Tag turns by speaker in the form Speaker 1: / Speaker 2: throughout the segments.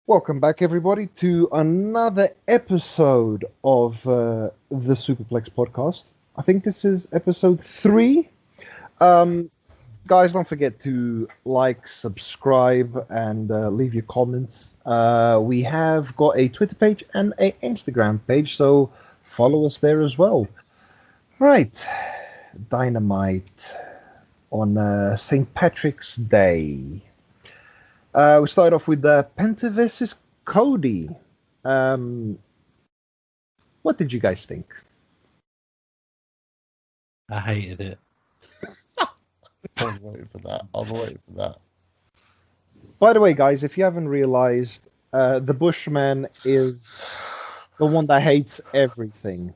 Speaker 1: Welcome back, everybody, to another episode of the Superplex podcast. I think this is episode 3. Um, Guys, don't forget to like, subscribe, and leave your comments. We have got a Twitter page and an Instagram page, so follow us there as well. Right, Dynamite on St. Patrick's Day. We start off with Penta versus Cody. What did you guys think?
Speaker 2: I hated it.
Speaker 3: I was waiting for that.
Speaker 1: By the way, guys, if you haven't realized, the Bushman is the one that hates everything.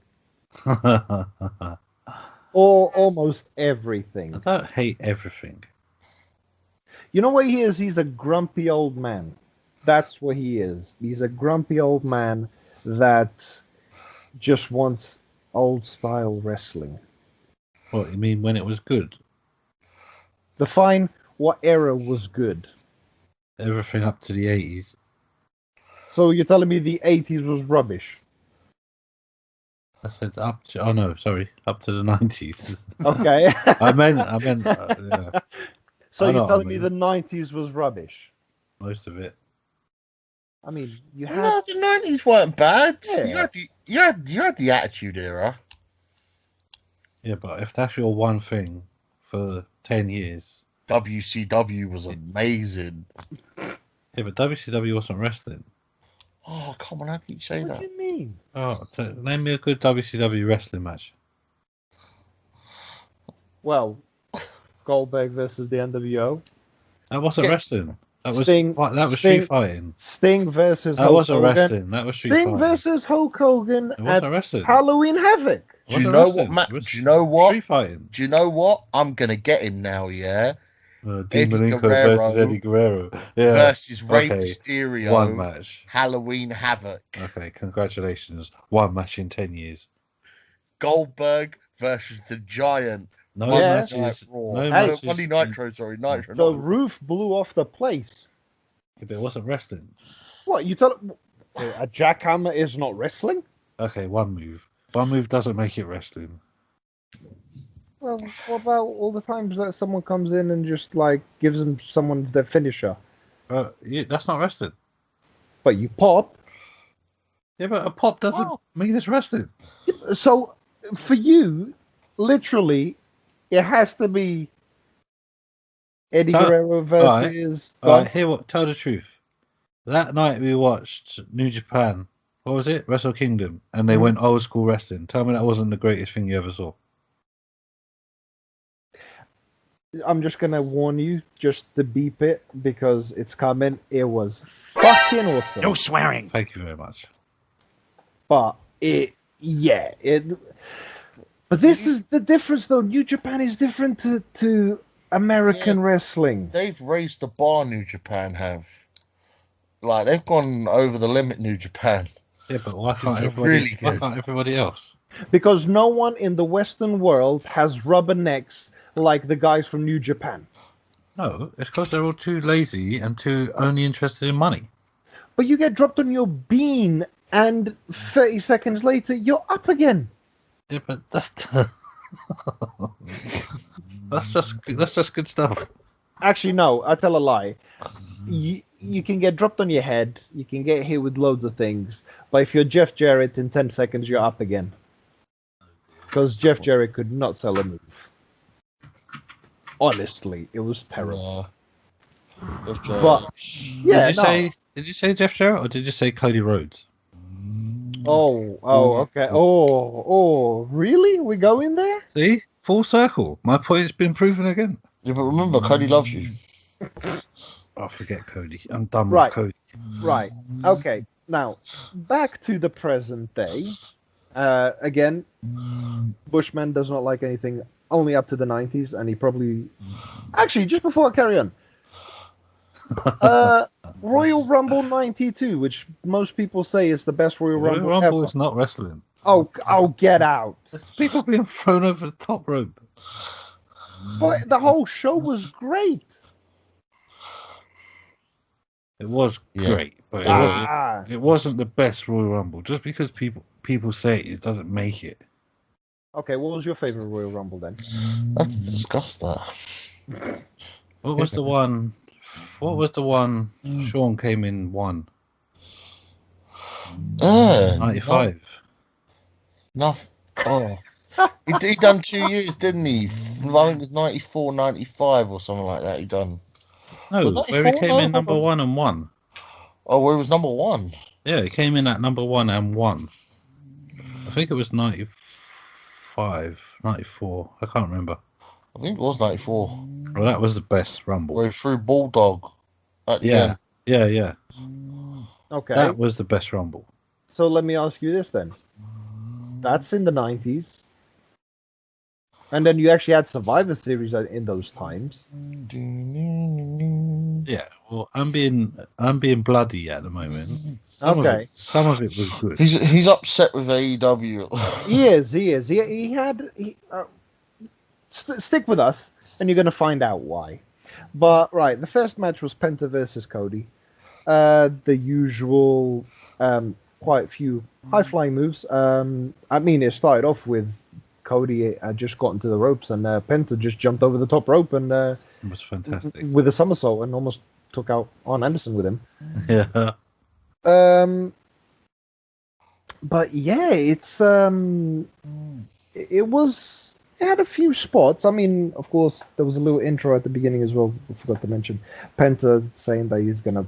Speaker 1: Or almost everything.
Speaker 2: I don't hate everything.
Speaker 1: You know what he is? He's a grumpy old man. That's what he is. He's a grumpy old man that just wants old style wrestling.
Speaker 2: What, you mean when it was good?
Speaker 1: Define what era was good.
Speaker 2: Everything up to the 80s.
Speaker 1: So you're telling me the 80s was rubbish?
Speaker 2: I said up to, oh no, sorry, up to the 90s.
Speaker 1: Okay.
Speaker 2: I meant, yeah,
Speaker 1: So
Speaker 2: I know
Speaker 1: you're
Speaker 2: what
Speaker 1: telling
Speaker 2: I
Speaker 1: me
Speaker 2: mean.
Speaker 1: the 90s was rubbish?
Speaker 2: most of it.
Speaker 1: I mean, you had...
Speaker 3: No, the 90s weren't bad.
Speaker 1: Yeah.
Speaker 3: You had the Attitude Era.
Speaker 2: Yeah, but if that's your one thing for 10 years.
Speaker 3: WCW was amazing.
Speaker 2: Yeah, but WCW wasn't wrestling.
Speaker 3: Oh, come on, how can you say
Speaker 1: What
Speaker 3: that?
Speaker 1: do you mean?
Speaker 2: Oh, name me a good WCW wrestling match.
Speaker 1: Well, Goldberg versus the NWO.
Speaker 2: That wasn't
Speaker 3: Yeah.
Speaker 2: wrestling. That was
Speaker 1: Sting-
Speaker 2: that was
Speaker 1: Sting-
Speaker 2: street fighting.
Speaker 1: Sting versus
Speaker 2: That
Speaker 1: Hulk
Speaker 2: wasn't
Speaker 1: Hogan.
Speaker 2: wrestling. That was street
Speaker 1: Sting
Speaker 2: fighting.
Speaker 1: versus Hulk Hogan
Speaker 2: It
Speaker 1: at
Speaker 2: wasn't wrestling.
Speaker 1: Halloween Havoc.
Speaker 2: It
Speaker 3: Do you
Speaker 2: wasn't
Speaker 3: know
Speaker 2: wrestling.
Speaker 3: what, Matt?
Speaker 2: It was
Speaker 3: Do you know what?
Speaker 2: Street fighting.
Speaker 3: Do you know what? I'm gonna get him now, yeah.
Speaker 2: Dean
Speaker 3: Eddie
Speaker 2: Malenko
Speaker 3: Guerrero
Speaker 2: versus Eddie Guerrero. Yeah.
Speaker 3: Versus Rey
Speaker 2: Okay.
Speaker 3: Mysterio.
Speaker 2: One match.
Speaker 3: Halloween Havoc.
Speaker 2: Okay, congratulations. One match in 10 years.
Speaker 3: Goldberg versus the Giant.
Speaker 2: No
Speaker 3: Monday
Speaker 2: matches.
Speaker 3: Night Raw.
Speaker 2: No
Speaker 1: Hey.
Speaker 2: matches.
Speaker 3: Monday Nitro, sorry, Nitro.
Speaker 1: The
Speaker 3: not-
Speaker 1: roof blew off the place.
Speaker 2: Yeah, but it wasn't wrestling.
Speaker 1: What, you tell a jackhammer is not wrestling?
Speaker 2: Okay, one move. One move doesn't make it wrestling.
Speaker 1: Well, what about all the times that someone comes in and just like gives them someone their finisher?
Speaker 2: That's not wrestling.
Speaker 1: But you pop.
Speaker 2: Yeah, but a pop doesn't
Speaker 3: Oh.
Speaker 2: mean it's wrestling.
Speaker 1: So for you, literally, it has to be Eddie
Speaker 2: Huh?
Speaker 1: Guerrero versus.
Speaker 2: All right, tell the truth. That night we watched New Japan. What was it? Wrestle Kingdom. And they
Speaker 1: Mhm.
Speaker 2: went old school wrestling. Tell me that wasn't the greatest thing you ever saw.
Speaker 1: I'm just gonna warn you, just to beep it because it's coming. It was fucking awesome.
Speaker 4: No swearing.
Speaker 2: Thank you very much.
Speaker 1: But it. But this is the difference, though. New Japan is different to American wrestling.
Speaker 3: They've raised the bar. New Japan have. Like they've gone over the limit. New Japan.
Speaker 2: Yeah, but why can't
Speaker 3: It's
Speaker 2: everybody,
Speaker 3: really
Speaker 2: why
Speaker 3: good.
Speaker 2: can't everybody else?
Speaker 1: Because no one in the Western world has rubber necks like the guys from New Japan.
Speaker 2: No, it's because they're all too lazy and too only interested in money.
Speaker 1: But you get dropped on your bean, and 30 seconds later, you're up again.
Speaker 2: Yeah, but that's just good stuff.
Speaker 1: Actually, no, I tell a lie. You can get dropped on your head, you can get hit with loads of things, but if you're Jeff Jarrett, in 10 seconds, you're up again. Because Jeff Jarrett could not sell a move. Honestly, it was terrible. But, yeah,
Speaker 2: Did you say Jeff Jarrett or did you say Cody Rhodes?
Speaker 1: Oh, okay. Oh, really? We go in there?
Speaker 2: See, full circle. My point's been proven again.
Speaker 3: Yeah, but remember, Cody loves you.
Speaker 2: Oh, forget Cody. I'm done
Speaker 1: Right.
Speaker 2: with Cody.
Speaker 1: Right. Okay. Now, back to the present day. Again, Bushman does not like anything only up to the 90s, and he probably... Actually, just before I carry on, Royal Rumble 92, which most people say is the best Royal
Speaker 2: Royal
Speaker 1: Rumble
Speaker 2: Rumble
Speaker 1: ever.
Speaker 2: is not wrestling.
Speaker 1: Oh, get out.
Speaker 2: There's people being thrown over the top rope.
Speaker 1: But the whole show was great.
Speaker 2: It was
Speaker 3: Yeah.
Speaker 2: great, but
Speaker 1: Ah,
Speaker 2: it wasn't the best Royal Rumble. Just because people say it doesn't make it.
Speaker 1: okay. What was your favorite Royal Rumble then?
Speaker 3: Let's discuss that.
Speaker 2: What was the one? What was the one? Sean came in one. 95.
Speaker 3: No. Oh. He done 2 years, didn't he? I think it was 94, 95 or something like that. He done.
Speaker 2: No,
Speaker 3: Was
Speaker 2: where he
Speaker 3: 94?
Speaker 2: came
Speaker 3: No,
Speaker 2: in number
Speaker 3: hold on.
Speaker 2: one and won.
Speaker 3: Oh, well, he was number one.
Speaker 2: Yeah, he came in at number one and won. I think it was 95, 94. I can't remember.
Speaker 3: I think it was 94.
Speaker 2: Well, that was the best Rumble.
Speaker 3: Where he threw Bulldog at the
Speaker 2: Yeah,
Speaker 3: end.
Speaker 2: yeah.
Speaker 1: Okay.
Speaker 2: That was the best Rumble.
Speaker 1: So let me ask you this then. That's in the 90s. And then you actually had Survivor Series in those times.
Speaker 2: Yeah, well, I'm being bloody at the moment. Some of it was good.
Speaker 3: He's upset with AEW.
Speaker 1: He is. Stick with us, and you're going to find out why. But right, the first match was Penta versus Cody. The usual, quite a few high flying moves. I mean, it started off with Cody had just gotten to the ropes, and Penta just jumped over the top rope and
Speaker 2: It was fantastic.
Speaker 1: with a somersault and almost took out Arn Anderson with him.
Speaker 2: Yeah.
Speaker 1: But yeah, it had a few spots. I mean, of course, there was a little intro at the beginning as well. I forgot to mention Penta saying that he's gonna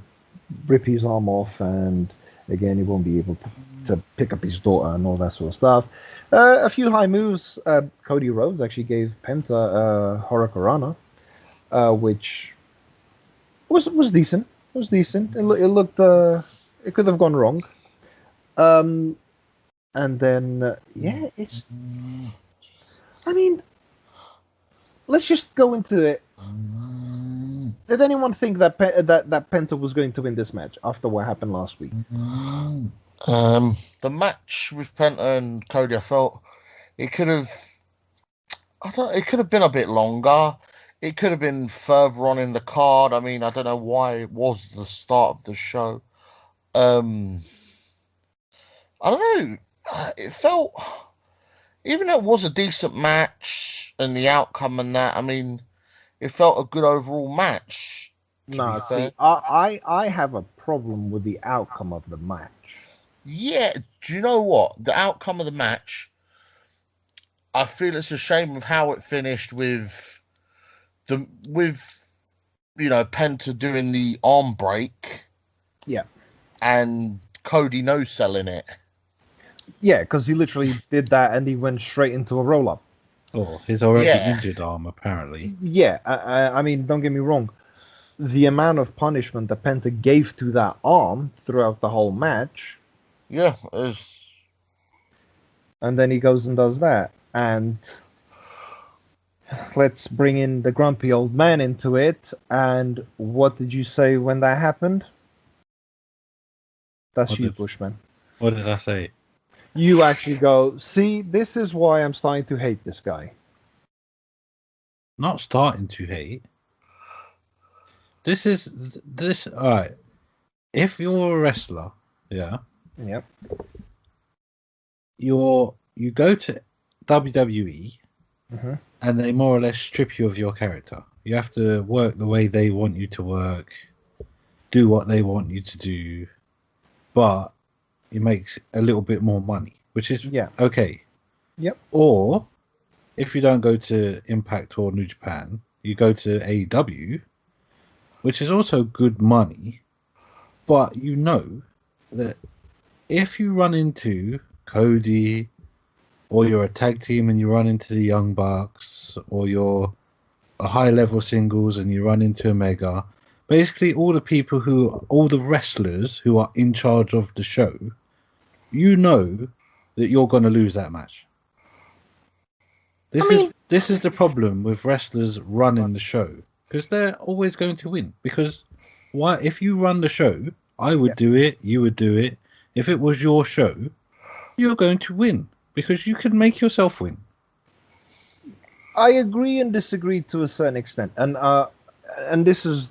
Speaker 1: rip his arm off, and again, he won't be able to pick up his daughter and all that sort of stuff. A few high moves. Cody Rhodes actually gave Penta Hurricanrana, which was decent. It was decent. It looked. It could have gone wrong. And then yeah, it's. I mean, let's just go into it. Did anyone think that that Penta was going to win this match after what happened last week?
Speaker 3: The match with Penta and Cody, I felt it could have. It could have been a bit longer. It could have been further on in the card. I mean, I don't know why it was the start of the show. I don't know. It felt, even though it was a decent match and the outcome and that, I mean, it felt a good overall match.
Speaker 1: No, see, I have a problem with the outcome of the match.
Speaker 3: Yeah, do you know what? The outcome of the match, I feel it's a shame of how it finished with Penta doing the arm break.
Speaker 1: Yeah.
Speaker 3: And Cody no selling it.
Speaker 1: Yeah, because he literally did that and he went straight into a roll up.
Speaker 2: Oh, his already injured arm, apparently.
Speaker 1: Yeah, I mean, don't get me wrong. The amount of punishment that Penta gave to that arm throughout the whole match.
Speaker 3: Yeah, it's...
Speaker 1: And then he goes and does that. And let's bring in the grumpy old man into it. And what did you say when that happened? That's you, Bushman.
Speaker 2: What did I say?
Speaker 1: You actually go, see, this is why I'm starting to hate this guy.
Speaker 2: Not starting to hate. Alright. If you're a wrestler, yeah.
Speaker 1: Yep.
Speaker 2: You go to WWE
Speaker 1: mm-hmm.
Speaker 2: and they more or less strip you of your character. You have to work the way they want you to work, do what they want you to do, but it makes a little bit more money, which is okay.
Speaker 1: Yep.
Speaker 2: Or if you don't go to Impact or New Japan, you go to A.E.W, which is also good money, but you know that if you run into Cody, or you're a tag team and you run into the Young Bucks, or you're a high-level singles and you run into Omega, basically all the wrestlers who are in charge of the show, you know that you're going to lose that match. This is the problem with wrestlers running the show, because they're always going to win. Because if you run the show, I would do it, you would do it. If it was your show, you're going to win because you can make yourself win.
Speaker 1: I agree and disagree to a certain extent, and this is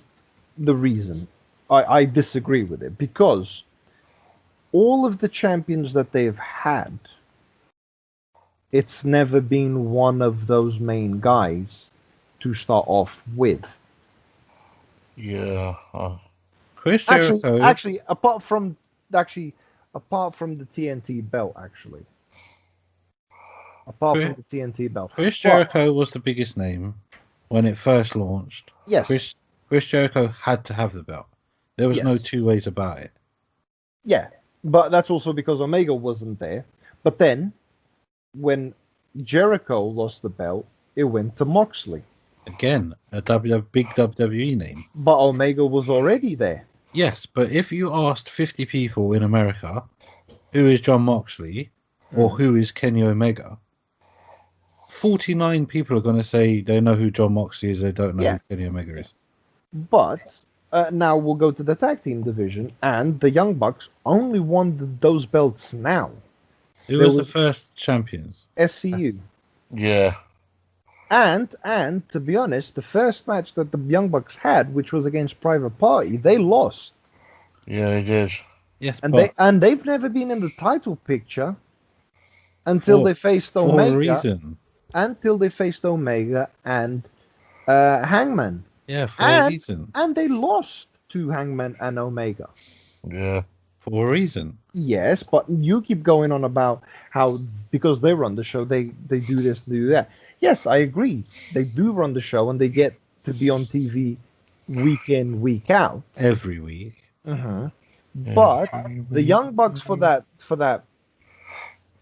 Speaker 1: the reason. I disagree with it because all of the champions that they've had, it's never been one of those main guys to start off with.
Speaker 3: Yeah.
Speaker 2: Chris Jericho.
Speaker 1: Actually, apart from the TNT belt, actually. Apart from the TNT belt.
Speaker 2: Chris Jericho was the biggest name when it first launched.
Speaker 1: Yes.
Speaker 2: Chris Jericho had to have the belt. There was no two ways about it.
Speaker 1: Yeah, but that's also because Omega wasn't there. But then, when Jericho lost the belt, it went to Moxley.
Speaker 2: Again, a big WWE name.
Speaker 1: But Omega was already there.
Speaker 2: Yes, but if you asked 50 people in America, who is John Moxley or who is Kenny Omega, 49 people are going to say they know who John Moxley is, they don't know who Kenny Omega is.
Speaker 1: But now we'll go to the tag team division, and the Young Bucks only won those belts now.
Speaker 2: Who was the first champions?
Speaker 1: SCU.
Speaker 3: Yeah.
Speaker 1: And to be honest, the first match that the Young Bucks had, which was against Private Party, they lost.
Speaker 3: Yeah, they did.
Speaker 2: Yes,
Speaker 1: and they've never been in the title picture until they faced Omega.
Speaker 2: For a reason.
Speaker 1: Until they faced Omega and Hangman.
Speaker 2: Yeah, for a reason.
Speaker 1: And they lost to Hangman and Omega.
Speaker 3: Yeah.
Speaker 2: For a reason.
Speaker 1: Yes, but you keep going on about how because they run the show, they do this, do that. Yes, I agree. They do run the show, and they get to be on TV week in, week out,
Speaker 2: every week.
Speaker 1: Yeah. But the Young Bucks for that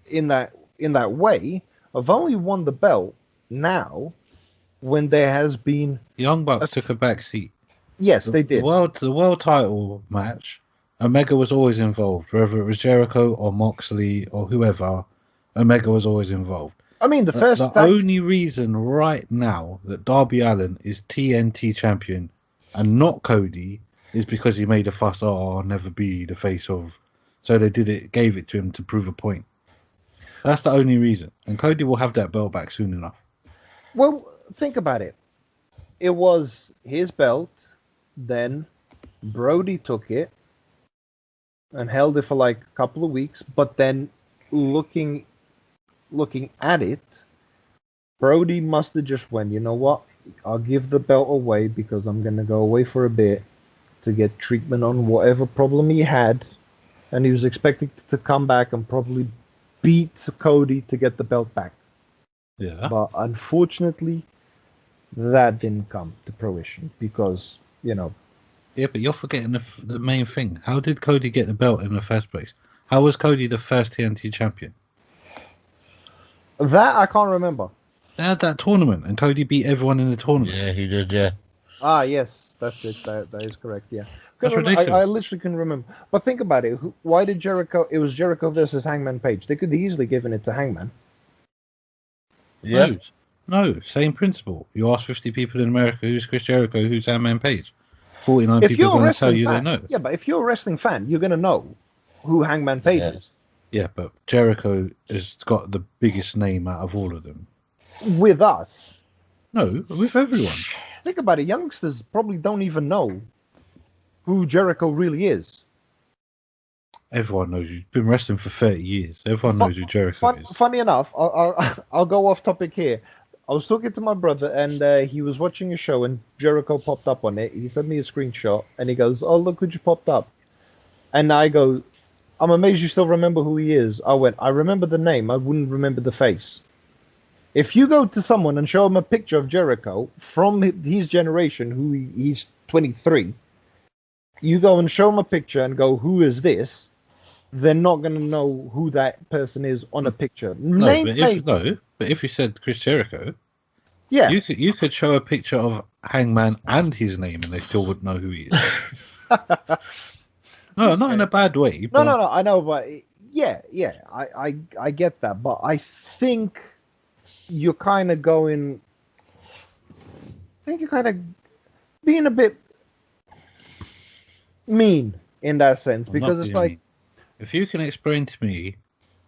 Speaker 1: in that way have only won the belt now when there has been
Speaker 2: Young Bucks took a back seat.
Speaker 1: Yes, they did.
Speaker 2: The world title match, Omega was always involved, whether it was Jericho or Moxley or whoever. Omega was always involved.
Speaker 1: I mean, the
Speaker 2: only reason right now that Darby Allin is TNT champion and not Cody is because he made a fuss. Oh, I'll never be the face of. So they gave it to him to prove a point. That's the only reason. And Cody will have that belt back soon enough.
Speaker 1: Well, think about it. It was his belt, then Brody took it and held it for like a couple of weeks, but then looking at it, Brody must have just went, you know what, I'll give the belt away because I'm going to go away for a bit to get treatment on whatever problem he had, and he was expecting to come back and probably beat Cody to get the belt back.
Speaker 2: Yeah.
Speaker 1: But unfortunately, that didn't come to fruition because,
Speaker 2: Yeah, but you're forgetting the main thing. How did Cody get the belt in the first place? How was Cody the first TNT champion?
Speaker 1: That I can't remember.
Speaker 2: They had that tournament, and Cody beat everyone in the tournament.
Speaker 3: Yeah, he did, yeah.
Speaker 1: Ah, yes, that's it. That is correct, yeah.
Speaker 2: That's ridiculous.
Speaker 1: I literally can remember. But think about it. Why did Jericho... It was Jericho versus Hangman Page. They could easily given it to Hangman.
Speaker 3: Yeah.
Speaker 2: No, same principle. You ask 50 people in America, who's Chris Jericho, who's Hangman Page? 49 people are going to tell you they know.
Speaker 1: Yeah, but if you're a wrestling fan, you're going to know who Hangman Page is.
Speaker 2: Yeah, but Jericho has got the biggest name out of all of them.
Speaker 1: With us.
Speaker 2: No, with everyone.
Speaker 1: Think about it. Youngsters probably don't even know who Jericho really is.
Speaker 2: Everyone knows you. You've been wrestling for 30 years. Everyone knows who Jericho is.
Speaker 1: Funny enough, I'll go off topic here. I was talking to my brother, and he was watching a show, and Jericho popped up on it. He sent me a screenshot, and he goes, "Oh, look who just popped up." And I go, "I'm amazed you still remember who he is." I went, "I remember the name. I wouldn't remember the face." If you go to someone and show him a picture of Jericho from his generation, who he's 23, you go and show him a picture and go, "Who is this?" They're not going to know who that person is on a picture.
Speaker 2: But if you said Chris Jericho,
Speaker 1: yeah,
Speaker 2: you could show a picture of Hangman and his name, and they still wouldn't know who he is. No, not in a bad way.
Speaker 1: But... No, I know, but yeah, I get that, but I think you're kind of going. I think you're kind of being a bit mean in that sense because it's like.
Speaker 2: Mean. If you can explain to me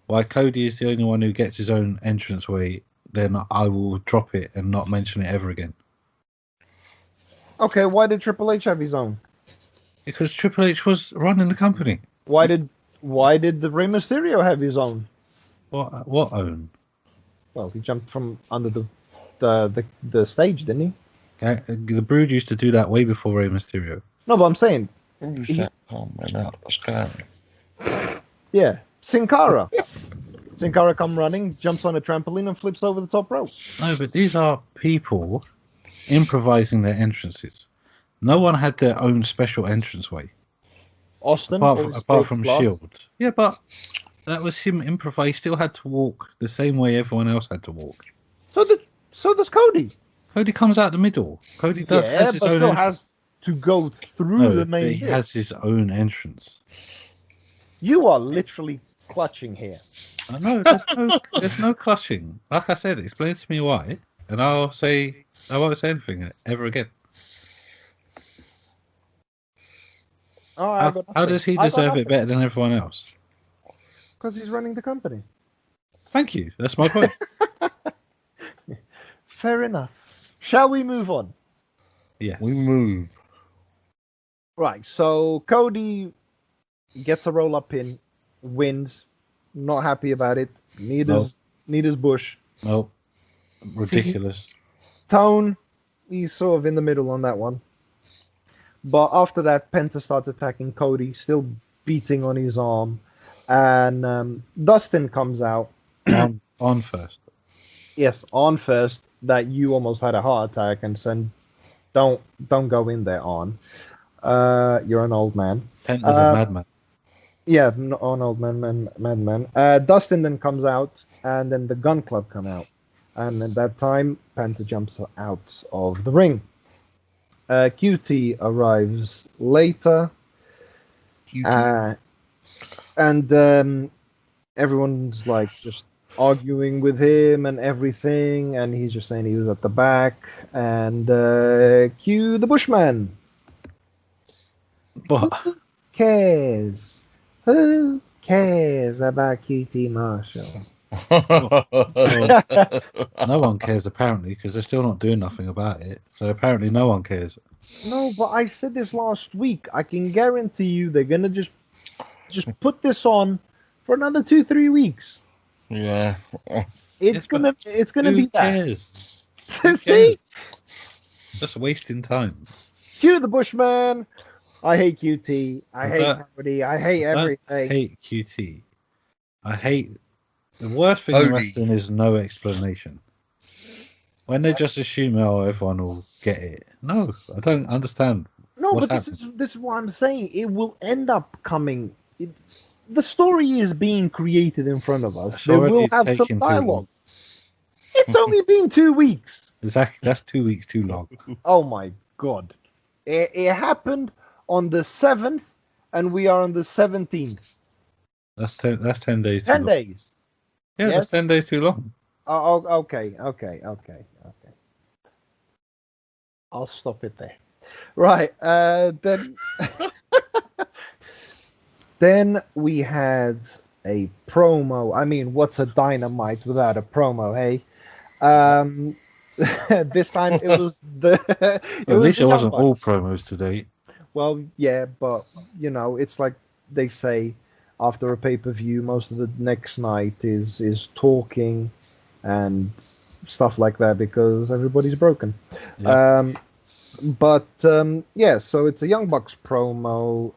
Speaker 2: why Cody is the only one who gets his own entranceway, then I will drop it and not mention it ever again.
Speaker 1: Okay, why did Triple H have his own?
Speaker 2: Because Triple H was running the company.
Speaker 1: Why did the Rey Mysterio have his own?
Speaker 2: What own?
Speaker 1: Well, he jumped from under the stage, didn't he?
Speaker 2: The Brood used to do that way before Rey Mysterio.
Speaker 1: No, but I'm saying,
Speaker 3: Who's that? Oh man, that's going.
Speaker 1: yeah, Sin Cara. Sin Cara come running, jumps on a trampoline, and flips over the top rope.
Speaker 2: No, but these are people improvising their entrances. No one had their own special entranceway.
Speaker 1: Austin,
Speaker 2: Apart from Shield. Yeah, but that was him improvise. He still had to walk the same way everyone else had to walk.
Speaker 1: So does Cody.
Speaker 2: Cody comes out the middle. Cody does has his
Speaker 1: but
Speaker 2: own
Speaker 1: still
Speaker 2: entrance.
Speaker 1: has to go through the main.
Speaker 2: But he has his own entrance.
Speaker 1: You are literally clutching here.
Speaker 2: I know. There's no clutching. Like I said, explain to me why, and I won't say anything ever again.
Speaker 1: Oh,
Speaker 2: how does he deserve it better than everyone else?
Speaker 1: Because he's running the company.
Speaker 2: Thank you. That's my point.
Speaker 1: Fair enough. Shall we move on?
Speaker 2: Yes.
Speaker 3: We move.
Speaker 1: Right. So Cody gets a roll-up pin, wins. Not happy about it. Neither's Bush.
Speaker 2: No. Ridiculous.
Speaker 1: Tone, he's sort of in the middle on that one. But after that, Penta starts attacking Cody, still beating on his arm. And Dustin comes out.
Speaker 2: on first.
Speaker 1: Yes, on first. That you almost had a heart attack and said, don't go in there, on. You're an old man.
Speaker 2: Penta's a madman.
Speaker 1: Yeah, an old madman. Dustin then comes out, and then the Gun Club come out. And at that time, Penta jumps out of the ring. QT arrives later. And everyone's like just arguing with him and everything, and he's just saying he was at the back. And cue the Bushman.
Speaker 2: What?
Speaker 1: Who cares? Who cares about QT Marshall?
Speaker 2: No one cares apparently, because they're still not doing nothing about it. So apparently no one cares.
Speaker 1: No, but I said this last week. I can guarantee you they're gonna just put this on for another 2-3 weeks.
Speaker 3: Yeah.
Speaker 1: It's gonna be that.
Speaker 2: Cares? Who
Speaker 1: See?
Speaker 2: cares? Just wasting time.
Speaker 1: Cue the Bushman. I hate QT. I hate Cody. I hate everything.
Speaker 2: I hate QT. I hate the worst thing in wrestling is no explanation. When they just assume, everyone will get it. No, I don't understand.
Speaker 1: No, but this is what I'm saying. It will end up coming. The story is being created in front of us. They will have some dialogue. It's only been 2 weeks.
Speaker 2: Exactly. That's 2 weeks too long.
Speaker 1: Oh my god! It happened on the 7th, and we are on the 17th.
Speaker 2: That's 10 days.
Speaker 1: 10 days.
Speaker 2: Yeah, yes? That's 10 days too long.
Speaker 1: Oh, okay. I'll stop it there. Right. Then, then we had a promo. I mean, what's a Dynamite without a promo, hey? This time it was the.
Speaker 2: At least it wasn't all promos today.
Speaker 1: Well, yeah, but it's like they say after a pay-per-view, most of the next night is talking and stuff like that because everybody's broken. Yeah. So it's a Young Bucks promo.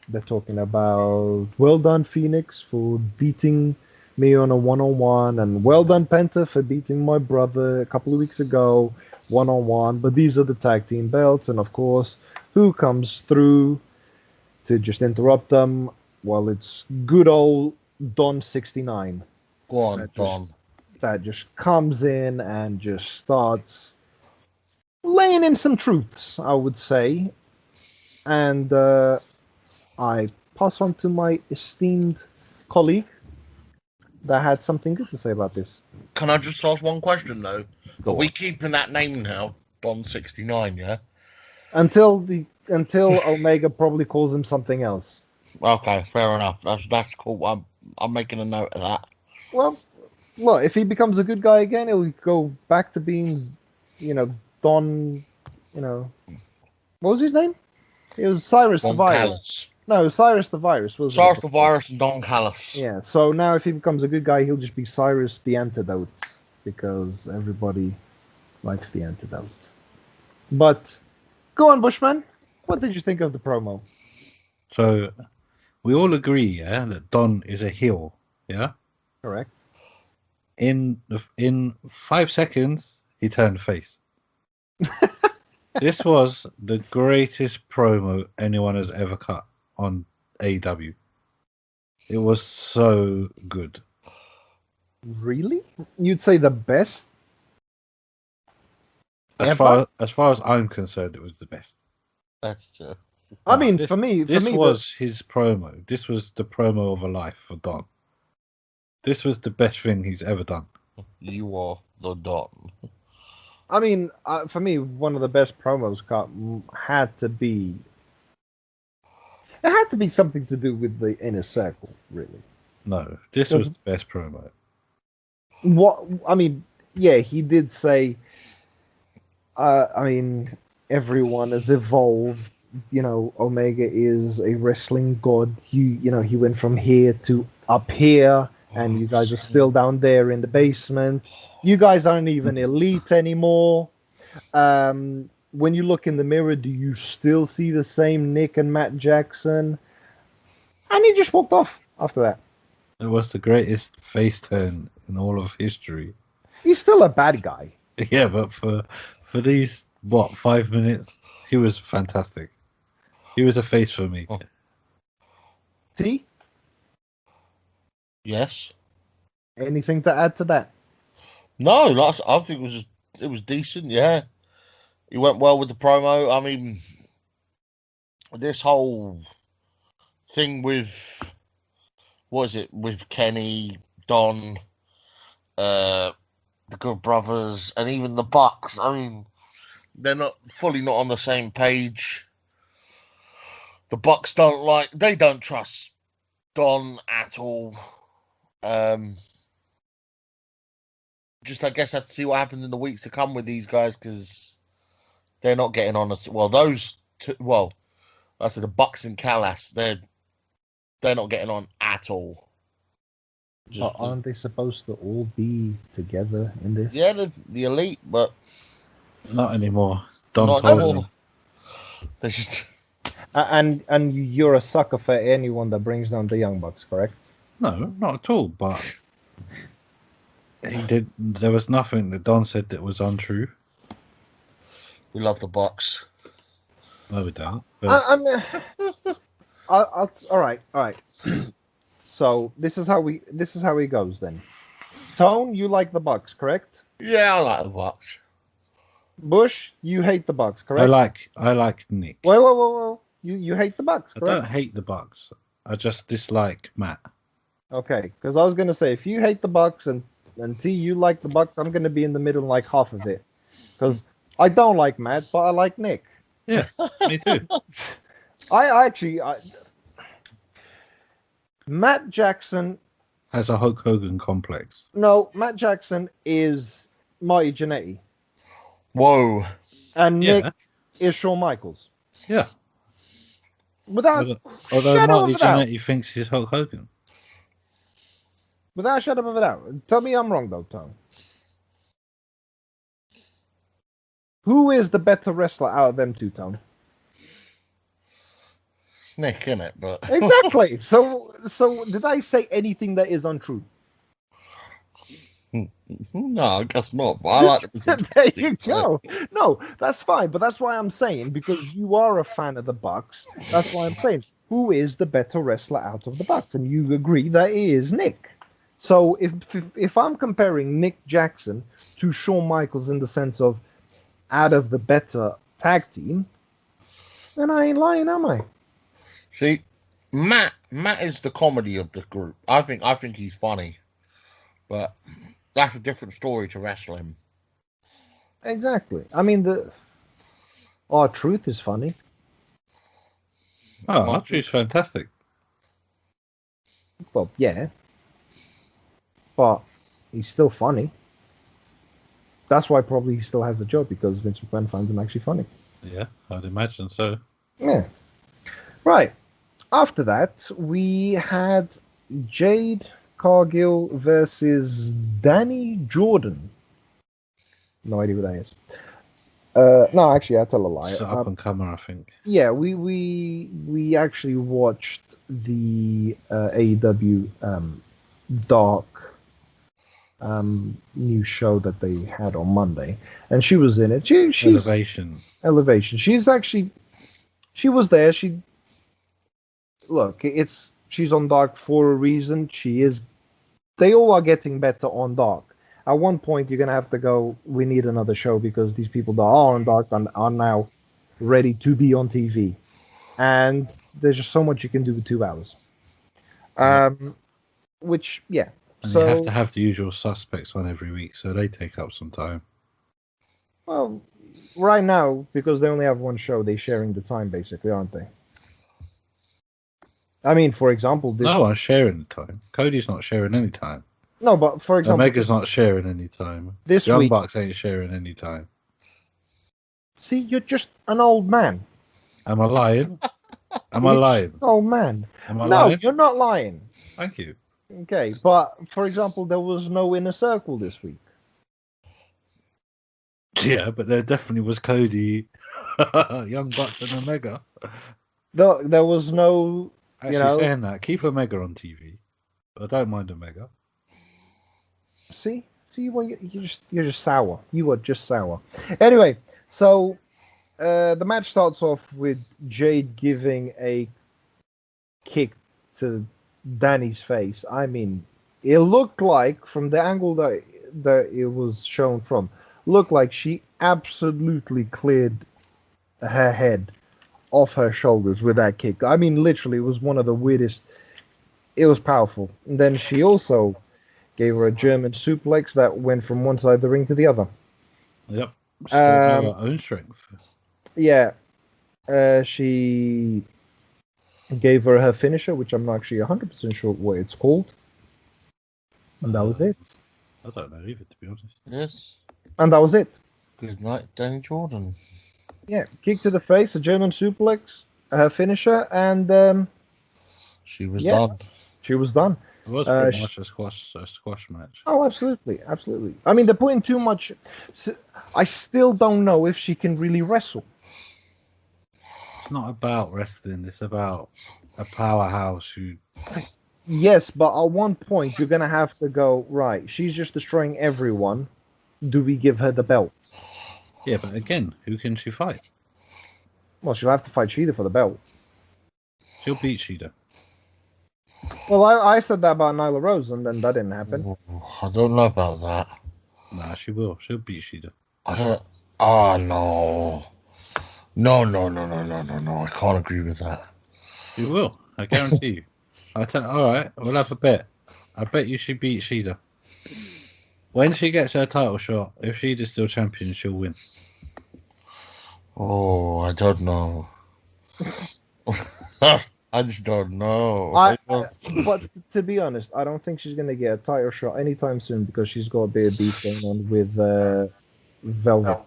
Speaker 1: They're talking about well done Phoenix for beating me on a one-on-one, and well done Penta for beating my brother a couple of weeks ago one-on-one. But these are the tag team belts, and of course, who comes through to just interrupt them? Well, it's good old Don 69.
Speaker 3: Go on, Don.
Speaker 1: That just comes in and just starts laying in some truths, I would say. And I pass on to my esteemed colleague that had something good to say about this.
Speaker 3: Can I just ask one question, though? Are we keeping that name now, Don 69, yeah?
Speaker 1: Until Omega probably calls him something else.
Speaker 3: Okay, fair enough. That's cool. I'm making a note of that.
Speaker 1: Well, look, if he becomes a good guy again, he'll go back to being, Don, what was his name? It was Cyrus the
Speaker 3: Don
Speaker 1: Virus.
Speaker 3: Callis.
Speaker 1: No, Cyrus the Virus, wasn't
Speaker 3: Cyrus
Speaker 1: it?
Speaker 3: the Virus and Don Callis.
Speaker 1: Yeah, so now if he becomes a good guy, he'll just be Cyrus the Antidote, because everybody likes the Antidote. But, go on, Bushman. What did you think of the promo?
Speaker 2: So, we all agree, yeah, that Don is a heel, yeah?
Speaker 1: Correct.
Speaker 2: In 5 seconds, he turned face. This was the greatest promo anyone has ever cut on A.E.W. It was so good.
Speaker 1: Really? You'd say the best?
Speaker 2: As far as I'm concerned, it was the best.
Speaker 3: That's true.
Speaker 1: I mean, for me,
Speaker 2: This was his promo. This was the promo of a life for Don. This was the best thing he's ever done.
Speaker 3: You are the Don.
Speaker 1: I mean, for me, one of the best promos cut had to be. It had to be something to do with the inner circle, really.
Speaker 2: No, this was the best promo.
Speaker 1: What I mean, yeah, he did say. I mean, everyone has evolved. You know, Omega is a wrestling god. You know, he went from here to up here, and you guys are still down there in the basement. You guys aren't even elite anymore. When you look in the mirror, do you still see the same Nick and Matt Jackson? And he just walked off after that.
Speaker 2: It was the greatest face turn in all of history.
Speaker 1: He's still a bad guy.
Speaker 2: Yeah, but for these 5 minutes, he was fantastic. He was a face for me.
Speaker 1: T?
Speaker 3: Yes.
Speaker 1: Anything to add to that?
Speaker 3: No, I think it was decent. Yeah, he went well with the promo. I mean, this whole thing with what is it with Kenny, Don, the Good Brothers, and even the Bucks. I mean, they're not on the same page. The Bucks they don't trust Don at all. Just I guess have to see what happens in the weeks to come with these guys because they're not getting on. Those two. Well, I said the Bucks and Callas. They're not getting on at all.
Speaker 1: But aren't they supposed to all be together in this?
Speaker 3: Yeah, the elite, but
Speaker 2: not anymore. Don
Speaker 3: not
Speaker 2: told
Speaker 3: anymore.
Speaker 2: them.
Speaker 3: They just
Speaker 1: And you're a sucker for anyone that brings down the Young Bucks, correct?
Speaker 2: No, not at all. But he did. There was nothing that Don said that was untrue.
Speaker 3: we love the Bucks.
Speaker 2: No, we don't.
Speaker 1: All right. So this is how it goes then. Tone, you like the Bucks, correct?
Speaker 3: Yeah, I like the Bucks.
Speaker 1: Bush, you hate the Bucks, correct?
Speaker 2: I like Nick.
Speaker 1: Whoa. You hate the Bucks, correct?
Speaker 2: I don't hate the Bucks. I just dislike Matt.
Speaker 1: Okay, because I was gonna say if you hate the Bucks and T you like the Bucks, I'm gonna be in the middle like half of it. Because I don't like Matt, but I like Nick.
Speaker 2: Yeah, me too.
Speaker 1: I actually Matt Jackson
Speaker 2: Has a Hulk Hogan complex.
Speaker 1: No, Matt Jackson is Marty Jannetty.
Speaker 3: Whoa.
Speaker 1: And Nick is Shawn Michaels.
Speaker 2: Yeah.
Speaker 1: Without
Speaker 2: although Marty Jannetty thinks he's Hulk Hogan.
Speaker 1: Without a shadow of a doubt. Tell me I'm wrong, though, Tone. Who is the better wrestler out of them two, Tone?
Speaker 3: It's Nick, innit? But
Speaker 1: Exactly. So did I say anything that is untrue?
Speaker 3: No, I guess not. But I like the
Speaker 1: There you go. No, that's fine. But that's why I'm saying, because you are a fan of the Bucks, that's why I'm saying, who is the better wrestler out of the Bucks? And you agree that it is Nick. So if I'm comparing Nick Jackson to Shawn Michaels in the sense of out of the better tag team, then I ain't lying, am I?
Speaker 3: See, Matt is the comedy of the group. I think he's funny, but that's a different story to wrestle him.
Speaker 1: Exactly. I mean, R-Truth is funny.
Speaker 2: Oh, R-Truth's fantastic.
Speaker 1: Well, yeah. But he's still funny. That's why probably he still has a job, because Vince McMahon finds him actually funny.
Speaker 2: Yeah, I'd imagine so.
Speaker 1: Yeah. Right. After that, we had Jade Cargill versus Danny Jordan. No idea who that is. No, actually, I tell a lie.
Speaker 2: It's up and comer, I think.
Speaker 1: Yeah, we actually watched the AEW Dark new show that they had on Monday, and she was in it. She's Elevation. She was there. She's on Dark for a reason. They all are getting better on Dark. At one point, you're gonna have to go. We need another show because these people that are on Dark are now ready to be on TV, and there's just so much you can do with 2 hours. Which, yeah.
Speaker 2: And
Speaker 1: So
Speaker 2: you have to have the usual suspects on every week, so they take up some time.
Speaker 1: well, right now, because they only have one show, they're sharing the time, basically, aren't they? I mean, for example,
Speaker 2: No one's sharing the time. Cody's not sharing any time.
Speaker 1: No, but for example,
Speaker 2: Omega's not sharing any time.
Speaker 1: This
Speaker 2: Young
Speaker 1: week,
Speaker 2: Bucks ain't sharing any time.
Speaker 1: See, you're just an old man.
Speaker 2: Am I lying? Am I
Speaker 1: You're
Speaker 2: lying?
Speaker 1: just an old man.
Speaker 2: Am I
Speaker 1: No,
Speaker 2: lying?
Speaker 1: you're not lying.
Speaker 2: Thank you.
Speaker 1: Okay, but for example, there was no Inner Circle this week.
Speaker 2: Yeah, but there definitely was Cody, Young Bucks, and Omega.
Speaker 1: There was no.
Speaker 2: Actually, saying that, keep Omega on TV. I don't mind Omega.
Speaker 1: See, well, you're just sour. You are just sour. Anyway, so the match starts off with Jade giving a kick to Danny's face. I mean, it looked like from the angle that it was shown from, looked like she absolutely cleared her head off her shoulders with that kick. I mean, literally, it was one of the weirdest. It was powerful. And then she also gave her a German suplex that went from one side of the ring to the other.
Speaker 2: Yep. Still her own strength.
Speaker 1: Yeah. She gave her finisher, which I'm not actually 100% sure what it's called. And that was it.
Speaker 2: I don't know either, to be honest.
Speaker 3: Yes.
Speaker 1: And that was it.
Speaker 3: Good night, Danny Jordan.
Speaker 1: Yeah, kick to the face, a German suplex, her finisher, and
Speaker 3: she was done.
Speaker 1: She was done.
Speaker 2: It was pretty much a squash match.
Speaker 1: Oh, absolutely. I mean, they're putting too much. I still don't know if she can really wrestle.
Speaker 2: It's not about wrestling. It's about a powerhouse who.
Speaker 1: Yes, but at one point you're gonna have to go right. She's just destroying everyone. Do we give her the belt?
Speaker 2: Yeah, but again, who can she fight?
Speaker 1: Well, she'll have to fight Shida for the belt.
Speaker 2: She'll beat Shida.
Speaker 1: Well, I said that about Nyla Rose, and then that didn't happen.
Speaker 3: I don't know about that.
Speaker 2: Nah, she will. She'll beat Shida.
Speaker 3: I don't. Oh no. No. I can't agree with that.
Speaker 2: She will. I guarantee you. All right, we'll have a bet. I bet you she beat Shida. When she gets her title shot, if Shida's still champion, she'll win.
Speaker 3: Oh, I don't know. I just don't know.
Speaker 1: But to be honest, I don't think she's going to get a title shot anytime soon because she's got a bit of beef going on with Velvet.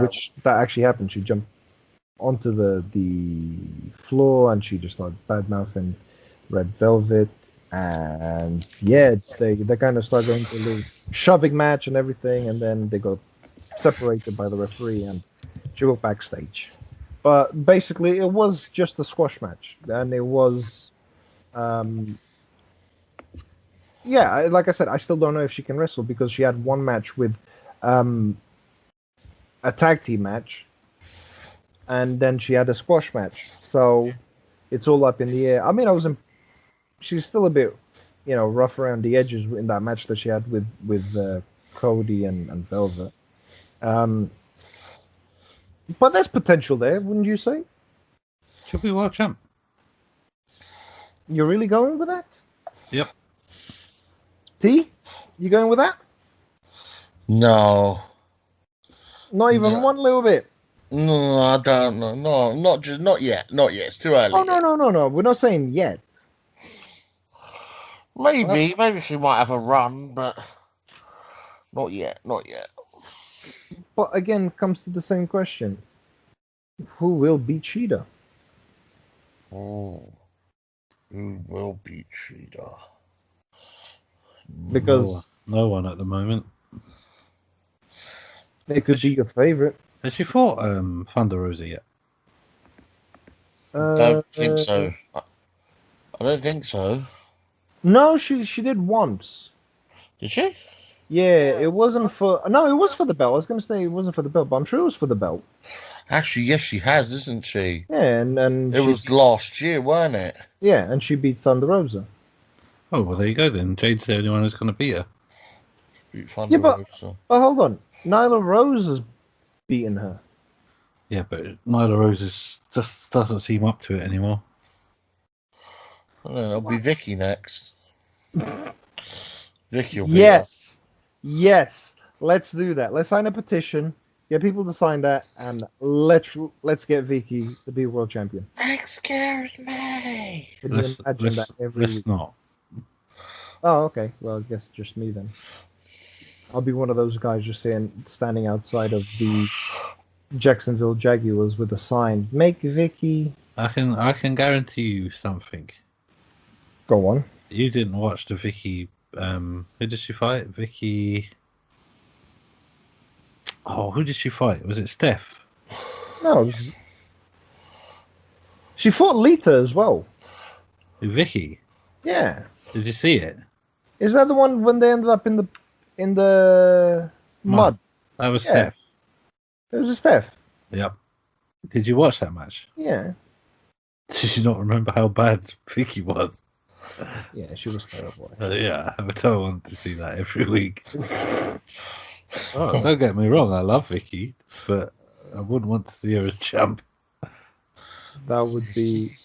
Speaker 1: Which that actually happened. She jumped onto the floor and she just started bad mouthing Red Velvet. And yeah, they kind of started going to a little shoving match and everything, and then they got separated by the referee and she went backstage. But basically, it was just a squash match, and it was, yeah, like I said, I still don't know if she can wrestle because she had one match with a tag team match, and then she had a squash match. So it's all up in the air. I mean, she's still a bit, rough around the edges in that match that she had with Cody and Velvet. But there's potential there, wouldn't you say?
Speaker 2: She'll be world champ.
Speaker 1: You're really going with that?
Speaker 2: Yep.
Speaker 1: T? You going with that?
Speaker 3: No.
Speaker 1: Not even one little bit?
Speaker 3: No, I don't know. No, not yet. Not yet. It's too early.
Speaker 1: Oh, no. We're not saying yet.
Speaker 3: Maybe she might have a run, but not yet.
Speaker 1: But again, comes to the same question. Who will beat Cheetah?
Speaker 3: Oh, who will beat Cheetah?
Speaker 1: Because
Speaker 2: no one at the moment.
Speaker 1: it could be your favorite.
Speaker 2: Has she fought Thunder Rosa yet?
Speaker 3: Don't think so. I don't think so.
Speaker 1: No, she did once.
Speaker 3: Did she?
Speaker 1: Yeah, it wasn't for. No, it was for the belt. I was going to say it wasn't for the belt, but I'm sure it was for the belt.
Speaker 3: Actually, yes, she has, isn't she?
Speaker 1: Yeah, and
Speaker 3: it was last year, weren't it?
Speaker 1: Yeah, and she beat Thunder Rosa.
Speaker 2: Oh, well, there you go then. Jade's the only one who's going to beat her.
Speaker 3: Beat Thunder Rosa.
Speaker 1: But hold on. Nyla Rose has beaten her.
Speaker 2: Yeah, but Nyla Rose just doesn't seem up to it anymore.
Speaker 3: It'll be Vicky next. Vicky will beat
Speaker 1: Yes. Yes. Let's do that. Let's sign a petition. Get people to sign that, and let's get Vicky to be world champion.
Speaker 3: Excuse me.
Speaker 1: Can you imagine that every week?
Speaker 2: Not.
Speaker 1: Oh, okay. Well, I guess just me then. I'll be one of those guys just standing outside of the Jacksonville Jaguars with a sign. Make Vicky.
Speaker 2: I can guarantee you something.
Speaker 1: Go on.
Speaker 2: You didn't watch the Vicky. Who did she fight? Vicky. Oh, who did she fight? Was it Steph?
Speaker 1: No. She fought Lita as well.
Speaker 2: Vicky.
Speaker 1: Yeah.
Speaker 2: Did you see it?
Speaker 1: Is that the one when they ended up in the mud?
Speaker 2: That was Steph.
Speaker 1: It was a Steph.
Speaker 2: Yep. Did you watch that match?
Speaker 1: Yeah.
Speaker 2: Did you not remember how bad Vicky was?
Speaker 1: Yeah, she was terrible.
Speaker 2: Yeah, I don't want to see that every week. Oh, don't get me wrong, I love Vicky, but I wouldn't want to see her as champ.
Speaker 1: That would be.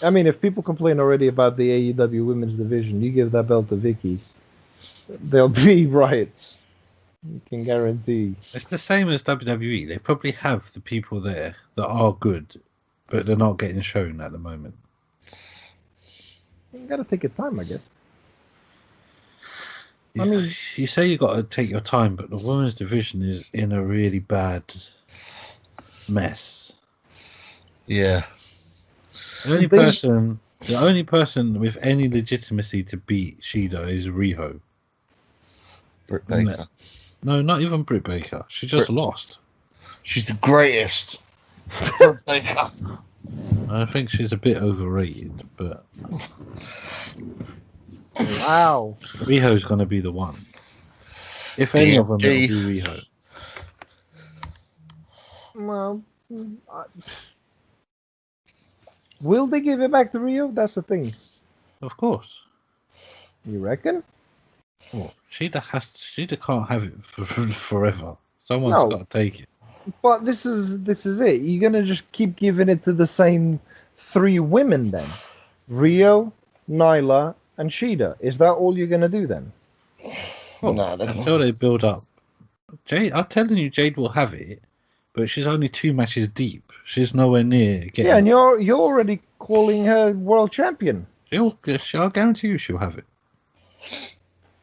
Speaker 1: I mean, if people complain already about the AEW women's division, you give that belt to Vicky, there'll be riots. You can guarantee.
Speaker 2: It's the same as WWE. They probably have the people there that are good, but they're not getting shown at the moment.
Speaker 1: You gotta take your time, I guess.
Speaker 2: I mean, you say you got to take your time, but the women's division is in a really bad mess.
Speaker 3: Yeah.
Speaker 2: The only person with any legitimacy to beat Shida is Riho.
Speaker 3: Britt Baker.
Speaker 2: No, not even Britt Baker. She just lost.
Speaker 3: She's the greatest. Britt Baker.
Speaker 2: I think she's a bit overrated, but
Speaker 1: Wow.
Speaker 2: Riho's going to be the one. If any of them, it'll be Riho.
Speaker 1: Well, will they give it back to Rio? That's the thing.
Speaker 2: Of course.
Speaker 1: You reckon?
Speaker 2: Well, Shida can't have it for forever. Someone's got to take it.
Speaker 1: But this is it. You're gonna just keep giving it to the same three women then? Rio, Nyla, and Shida. Is that all you're gonna do then?
Speaker 2: Well, until they build up. Jade, I'm telling you, Jade will have it, but she's only 2 matches deep. She's nowhere near getting.
Speaker 1: Yeah, and you're already calling her world champion.
Speaker 2: I'll guarantee you she'll have it.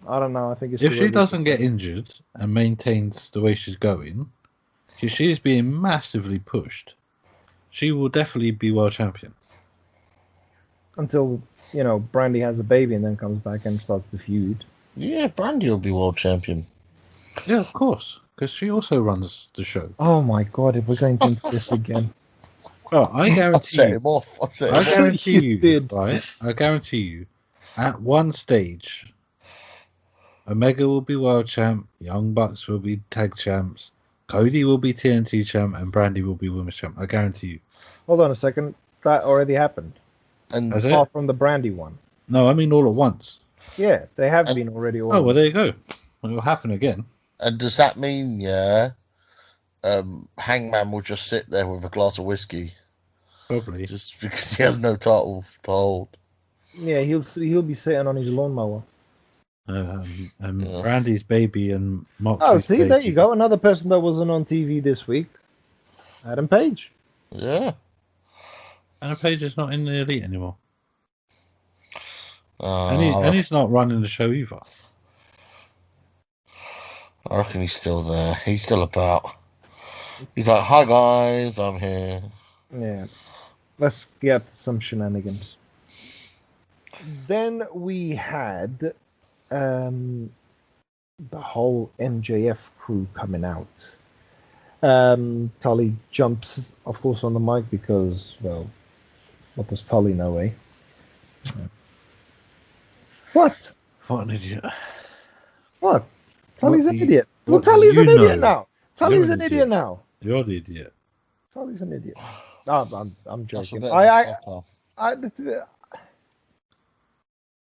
Speaker 1: I don't know. I think it's
Speaker 2: if she doesn't get injured and maintains the way she's going, she's being massively pushed. She will definitely be world champion.
Speaker 1: Until, Brandy has a baby and then comes back and starts the feud.
Speaker 3: Yeah, Brandy will be world champion.
Speaker 2: Yeah, of course. Because she also runs the show.
Speaker 1: Oh my god, if we're going into this again.
Speaker 2: Well, I guarantee
Speaker 3: I'll set him off.
Speaker 2: I guarantee you, right? I guarantee you, at one stage, Omega will be world champ, Young Bucks will be tag champs, Cody will be TNT champ, and Brandy will be women's champ. I guarantee you.
Speaker 1: Hold on a second. That already happened.
Speaker 3: And
Speaker 1: apart from the Brandy one.
Speaker 2: No, I mean all at once.
Speaker 1: Yeah, they have been already.
Speaker 2: Oh, well, there you go. It will happen again.
Speaker 3: And does that mean, Hangman will just sit there with a glass of whiskey?
Speaker 2: Probably.
Speaker 3: Just because he has no title to hold.
Speaker 1: Yeah, he'll be sitting on his lawnmower.
Speaker 2: Brandy's baby and Moxley's
Speaker 1: Oh, see,
Speaker 2: baby.
Speaker 1: there you go. Another person that wasn't on TV this week. Adam Page.
Speaker 3: Yeah.
Speaker 2: Adam Page is not in the Elite anymore.
Speaker 3: And
Speaker 2: and he's not running the show either.
Speaker 3: I reckon he's still there. He's still about. He's like, "Hi guys, I'm here."
Speaker 1: Yeah. Let's get some shenanigans. Then we had the whole MJF crew coming out. Tully jumps, of course, on the mic because, well, what does Tully know, eh? What?
Speaker 2: What an idiot.
Speaker 1: What? Tully's
Speaker 2: What
Speaker 1: an
Speaker 2: do you-
Speaker 1: idiot. Well,
Speaker 2: what do
Speaker 1: Tully's
Speaker 2: you
Speaker 1: an idiot
Speaker 2: know?
Speaker 1: now. Tully's an idiot now.
Speaker 2: You're the idiot.
Speaker 1: Tully's an idiot. No, I'm
Speaker 3: That's a
Speaker 1: joking.
Speaker 3: bit of a shocker.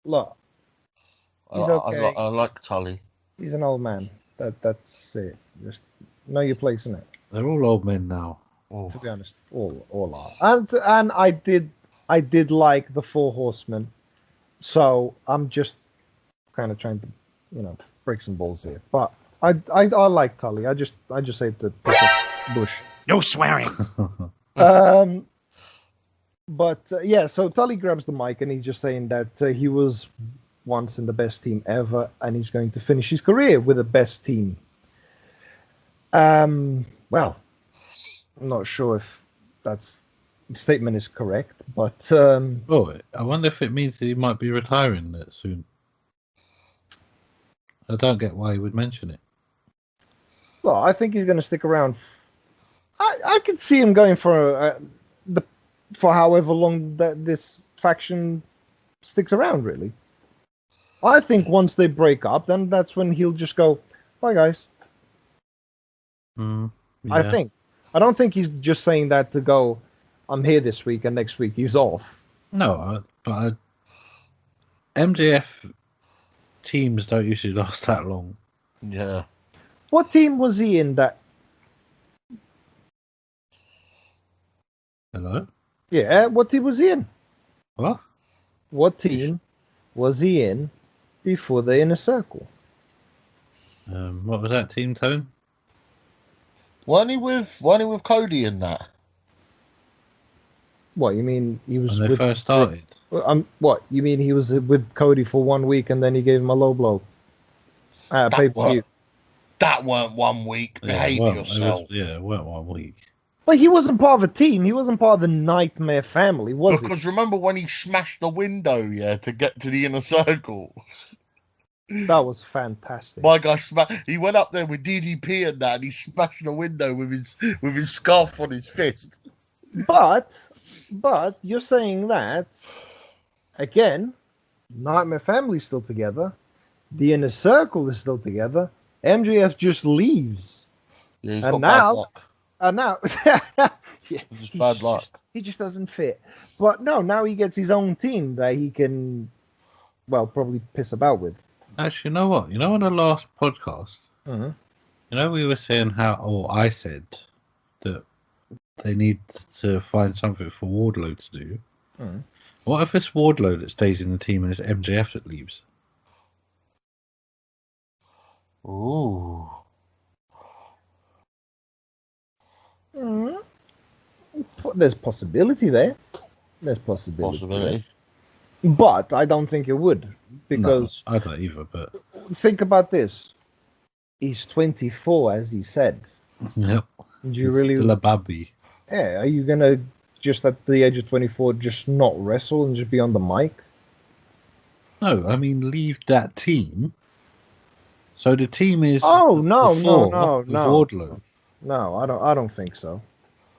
Speaker 1: Look, he's
Speaker 3: I
Speaker 1: okay.
Speaker 3: like Tully.
Speaker 1: He's an old man. That's it. Just know your place in it.
Speaker 2: They're all old men now.
Speaker 3: Oh.
Speaker 1: To be honest, all are. And I did like the Four Horsemen. So I'm just kind of trying to, break some balls here. But I like Tully. I just say to pick up Bush.
Speaker 4: No swearing.
Speaker 1: But yeah, so Tully grabs the mic and he's just saying that he was once in the best team ever, and he's going to finish his career with the best team. Well, I'm not sure if that statement is correct, but
Speaker 2: I wonder if it means that he might be retiring that soon. I don't get why he would mention it.
Speaker 1: well, I think he's going to stick around. I could see him going for however long that this faction sticks around. Really, I think once they break up, then that's when he'll just go, "Bye, guys."
Speaker 2: Yeah.
Speaker 1: I don't think he's just saying that to go, "I'm here this week," and next week he's off.
Speaker 2: No, but MJF teams don't usually last that long.
Speaker 3: Yeah.
Speaker 1: What team was he in that?
Speaker 2: Hello?
Speaker 1: Yeah, what team was he in?
Speaker 2: What?
Speaker 1: What team was he in before the Inner Circle?
Speaker 2: What was that team, Tone?
Speaker 3: Weren't he with Cody in that?
Speaker 1: What, you mean he was
Speaker 2: When they first started?
Speaker 1: What, you mean he was with Cody for 1 week and then he gave him a low blow? Pay-per-view.
Speaker 3: That weren't 1 week. Behave yourself.
Speaker 2: It weren't 1 week.
Speaker 1: But he wasn't part of a team. He wasn't part of the Nightmare family, was he?
Speaker 3: Because remember when he smashed the window, to get to the Inner Circle?
Speaker 1: That was fantastic.
Speaker 3: My guy he went up there with DDP and that, and he smashed the window with his scarf on his fist.
Speaker 1: But you're saying that again, Nightmare Family's still together, the Inner Circle is still together. MJF just leaves,
Speaker 3: Yeah, he's
Speaker 1: and
Speaker 3: got bad luck.
Speaker 1: now,
Speaker 3: Just bad luck.
Speaker 1: He just doesn't fit. But no, now he gets his own team that he can, well, probably piss about with.
Speaker 2: Actually, you know what? You know, on the last podcast,
Speaker 1: Mm-hmm.
Speaker 2: you know, we were saying I said that they need to find something for Wardlow to do.
Speaker 1: Mm.
Speaker 2: What if it's Wardlow that stays in the team and it's MJF that leaves?
Speaker 3: Ooh.
Speaker 1: Mm. There's possibility there. There's possibility. But I don't think it would, because
Speaker 2: no, I don't either. But
Speaker 1: think about this: he's 24, as he said.
Speaker 2: Yep.
Speaker 1: Do you really?
Speaker 2: Still a baby.
Speaker 1: Yeah. Are you gonna just at the age of 24 just not wrestle and just be on the mic?
Speaker 2: No, I mean leave that team. So the team is.
Speaker 1: Oh no,
Speaker 2: with Wardlow.
Speaker 1: No, I don't think so.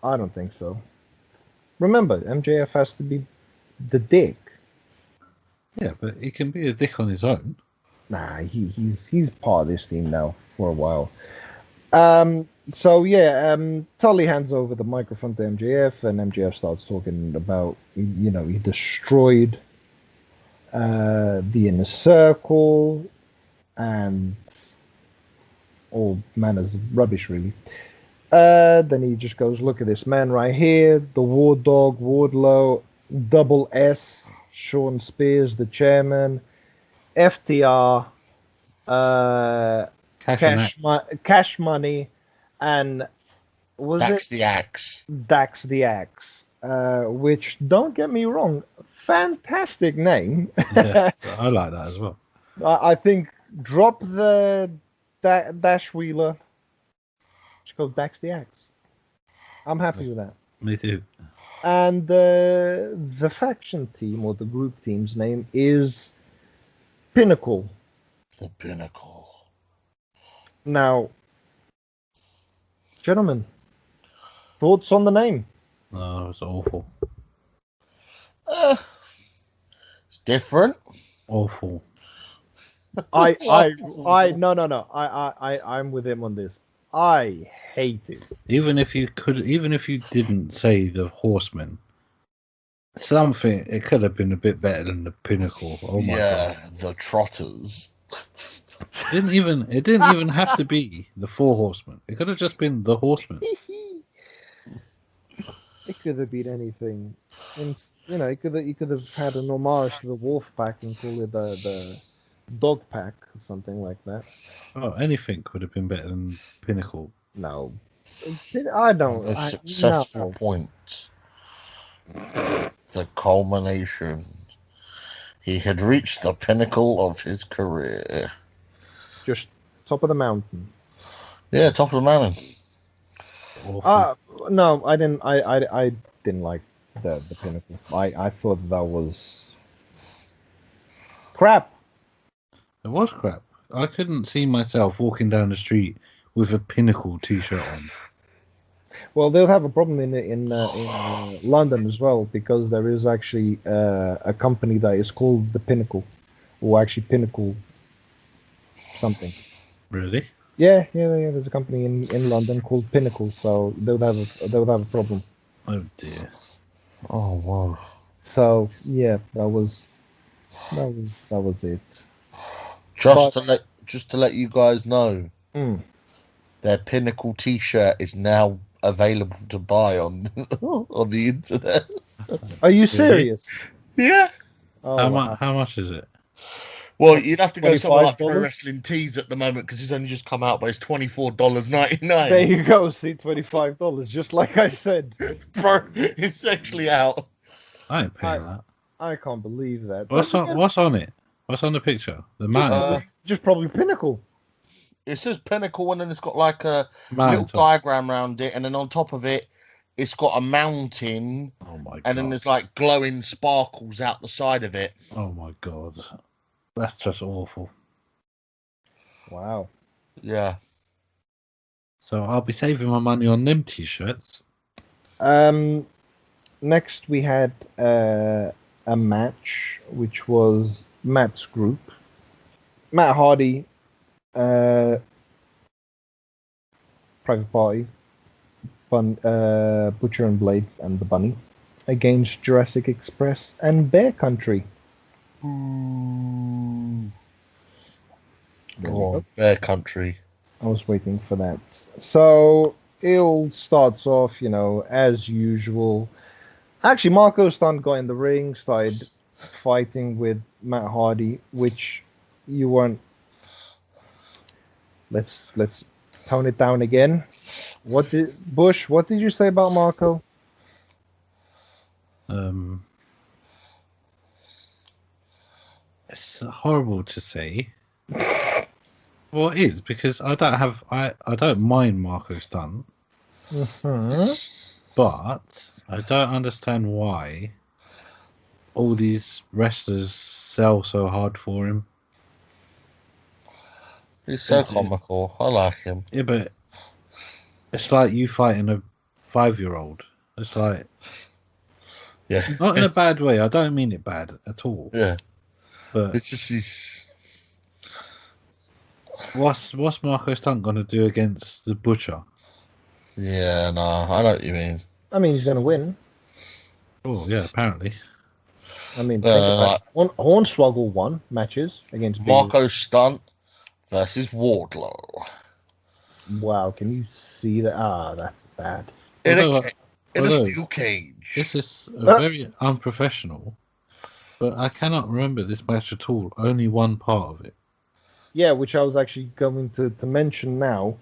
Speaker 1: I don't think so. Remember, MJF has to be the dick.
Speaker 2: Yeah, but he can be a dick on his own.
Speaker 1: Nah, he's part of this team now for a while. So yeah, Tully hands over the microphone to MJF, and MJF starts talking about, he destroyed the Inner Circle and all manners of rubbish, really. Then he just goes, look at this man right here, the War Dog, Wardlow, Double S, Sean Spears, the chairman, FTR, Cash Money, and
Speaker 3: Dax the Axe.
Speaker 1: Dax the Axe, which, don't get me wrong, fantastic name.
Speaker 2: Yeah, I like that as well.
Speaker 1: I think drop the Dash Wheeler. Just go Dax the Axe. I'm happy with that.
Speaker 2: Me too.
Speaker 1: And the faction team or the group team's name is Pinnacle.
Speaker 3: The Pinnacle.
Speaker 1: Now, gentlemen, thoughts on the name?
Speaker 2: No, it's awful.
Speaker 3: It's different.
Speaker 2: Awful.
Speaker 1: No. I'm with him on this. I hate it.
Speaker 2: Even if you didn't say the Horsemen, something it could have been a bit better than the Pinnacle. Oh my god!
Speaker 3: The Trotters.
Speaker 2: It didn't even have to be the Four Horsemen. It could have just been the Horsemen.
Speaker 1: It could have been anything. And, you could have had an homage to the Wolf Pack and call it the Dog Pack or something like that.
Speaker 2: Oh, anything could have been better than Pinnacle.
Speaker 1: No, I don't.
Speaker 3: A successful point. The culmination. He had reached the pinnacle of his career.
Speaker 1: Just top of the mountain.
Speaker 3: Yeah, top of the mountain.
Speaker 1: No, I didn't. I didn't like the Pinnacle. I thought that was crap.
Speaker 2: It was crap. I couldn't see myself walking down the street with a Pinnacle T-shirt on.
Speaker 1: Well, they'll have a problem in London as well, because there is actually a company that is called the Pinnacle, or actually Pinnacle something.
Speaker 2: Really?
Speaker 1: Yeah. There's a company in London called Pinnacle, so they'll have a problem.
Speaker 2: Oh dear.
Speaker 3: Oh wow.
Speaker 1: So yeah, that was it.
Speaker 3: Just to let you guys know, their Pinnacle T-shirt is now available to buy on on the internet.
Speaker 1: Are you serious?
Speaker 3: Yeah.
Speaker 1: Oh,
Speaker 2: How much is it?
Speaker 3: Well, you'd have to go somewhere like
Speaker 1: $25?
Speaker 3: Pro Wrestling Tees at the moment because it's only just come out, but it's $24.99.
Speaker 1: There you go. See, $25, just like I said.
Speaker 3: Bro, it's actually out.
Speaker 2: I ain't paying that.
Speaker 1: I can't believe that.
Speaker 2: What's on it? What's on the picture? The mountain.
Speaker 1: Just probably Pinnacle.
Speaker 3: It says Pinnacle, and then it's got like a
Speaker 2: Mountain
Speaker 3: little
Speaker 2: top.
Speaker 3: diagram around it, and then on top of it, it's got a mountain,
Speaker 2: Oh my god.
Speaker 3: and then there's like glowing sparkles out the side of it.
Speaker 2: Oh my god. That's just awful.
Speaker 1: Wow.
Speaker 3: Yeah.
Speaker 2: So I'll be saving my money on them T-shirts.
Speaker 1: Next we had a match, which was Matt's group. Matt Hardy, Private Party, Butcher and Blade and the Bunny against Jurassic Express and Bear Country.
Speaker 3: Go on, Bear Country.
Speaker 1: I was waiting for that. So it all starts off, as usual. Actually, Marco Stunt got in the ring, started fighting with Matt Hardy, which you weren't. Let's tone it down again. What did you say about Marco?
Speaker 2: It's horrible to say. Well, it is because I don't mind Marco Stunt, but I don't understand why all these wrestlers sell so hard for him.
Speaker 3: He's so comical. I like him.
Speaker 2: Yeah, but it's like you fighting a 5-year-old. It's like,
Speaker 3: Yeah.
Speaker 2: not in a bad way. I don't mean it bad at all.
Speaker 3: Yeah.
Speaker 2: But
Speaker 3: It's just he's.
Speaker 2: what's Marco Stunt gonna do against the Butcher?
Speaker 3: Yeah, no, I know what you mean.
Speaker 1: I mean, he's going to win.
Speaker 2: Oh yeah, apparently.
Speaker 1: I mean, Hornswoggle won matches against
Speaker 3: Marco Stunt versus Wardlow.
Speaker 1: Wow, can you see that? That's bad.
Speaker 3: In a steel cage.
Speaker 2: This is very unprofessional, but I cannot remember this match at all. Only one part of it.
Speaker 1: Yeah, which I was actually going to mention now.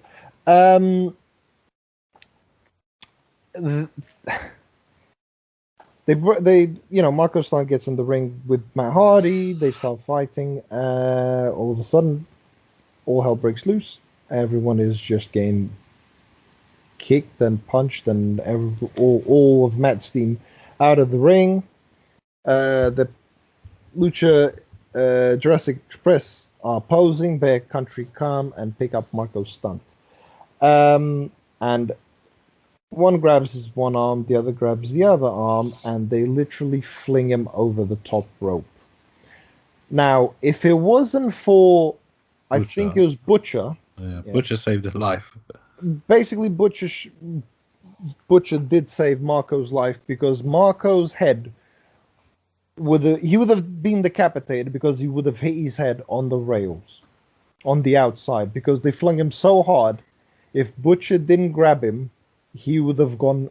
Speaker 1: Marco Stunt gets in the ring with Matt Hardy. They start fighting. All of a sudden, all hell breaks loose. Everyone is just getting kicked and punched and all of Matt's team out of the ring. The Lucha Jurassic Express are posing. Bear Country come and pick up Marco's stunt. And one grabs his one arm, the other grabs the other arm, and they literally fling him over the top rope. Now, if it wasn't for, I
Speaker 2: Butcher.
Speaker 1: think it was Butcher.
Speaker 2: Yeah, Butcher saved a life.
Speaker 1: Basically, Butcher did save Marco's life because Marco's head would have been decapitated because he would have hit his head on the rails, on the outside, because they flung him so hard. If Butcher didn't grab him, he would have gone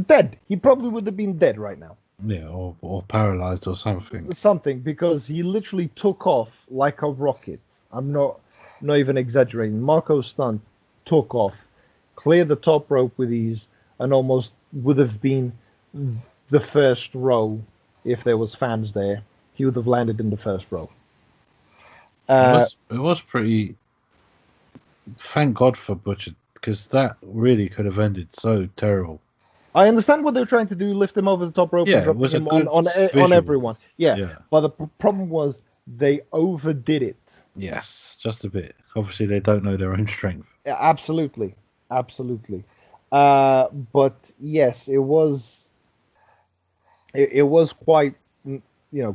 Speaker 1: dead. He probably would have been dead right now.
Speaker 2: Yeah, or paralyzed or something.
Speaker 1: Something, because he literally took off like a rocket. I'm not even exaggerating. Marco's stunt took off, cleared the top rope with ease, and almost would have been the first row if there was fans there. He would have landed in the first row.
Speaker 2: It was pretty. Thank God for Butcher, because that really could have ended so terrible.
Speaker 1: I understand what they're trying to do, lift him over the top rope and drop him on everyone. Yeah. But the problem was they overdid it.
Speaker 2: Yes, just a bit. Obviously, they don't know their own strength.
Speaker 1: Yeah, absolutely. But yes, it was quite,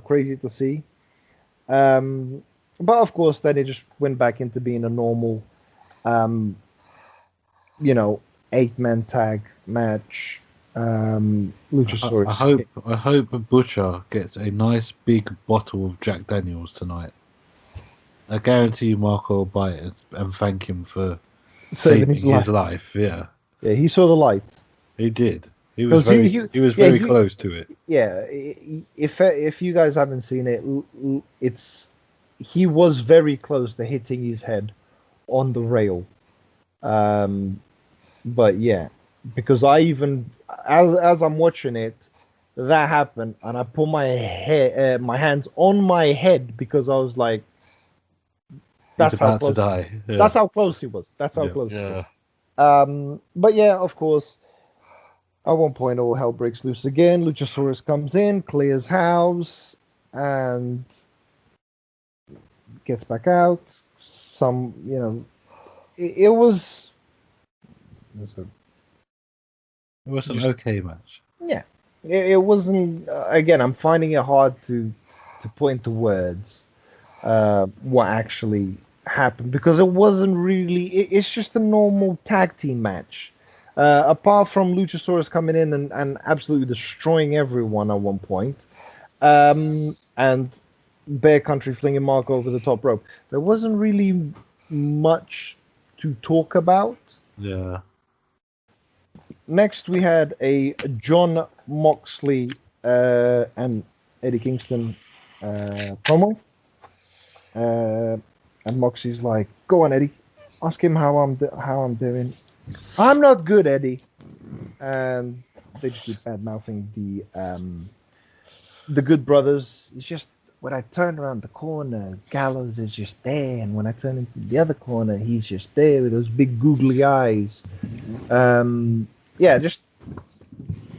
Speaker 1: crazy to see. But of course, then it just went back into being a normal, 8-man tag match. Luchasaurus.
Speaker 2: I hope Butcher gets a nice big bottle of Jack Daniels tonight. I guarantee you Marco will buy it and thank him for saving his life. Yeah,
Speaker 1: he saw the light.
Speaker 2: He did. He was very close to it.
Speaker 1: Yeah, if you guys haven't seen it, he was very close to hitting his head on the rail. But yeah, because I even as I'm watching it, that happened, and I put my hands on my head because I was like, "That's how close." To die. Yeah. That's how close he was. That's how close.
Speaker 3: Yeah.
Speaker 1: He was. But yeah, of course, at one point, all hell breaks loose again. Luchasaurus comes in, clears house, and gets back out. It was.
Speaker 2: It was an okay match.
Speaker 1: Yeah, it wasn't. Again, I'm finding it hard to put into words what actually happened because it wasn't really. It's just a normal tag team match. Apart from Luchasaurus coming in and absolutely destroying everyone at one point, and Bear Country flinging Marco over the top rope, there wasn't really much to talk about.
Speaker 2: Yeah.
Speaker 1: Next, we had a John Moxley and Eddie Kingston promo. And Moxley's like, "Go on, Eddie. Ask him how I'm doing." "I'm not good, Eddie." And they just keep bad mouthing the Good Brothers. It's just when I turn around the corner, Gallows is just there, and when I turn into the other corner, he's just there with those big googly eyes. Yeah,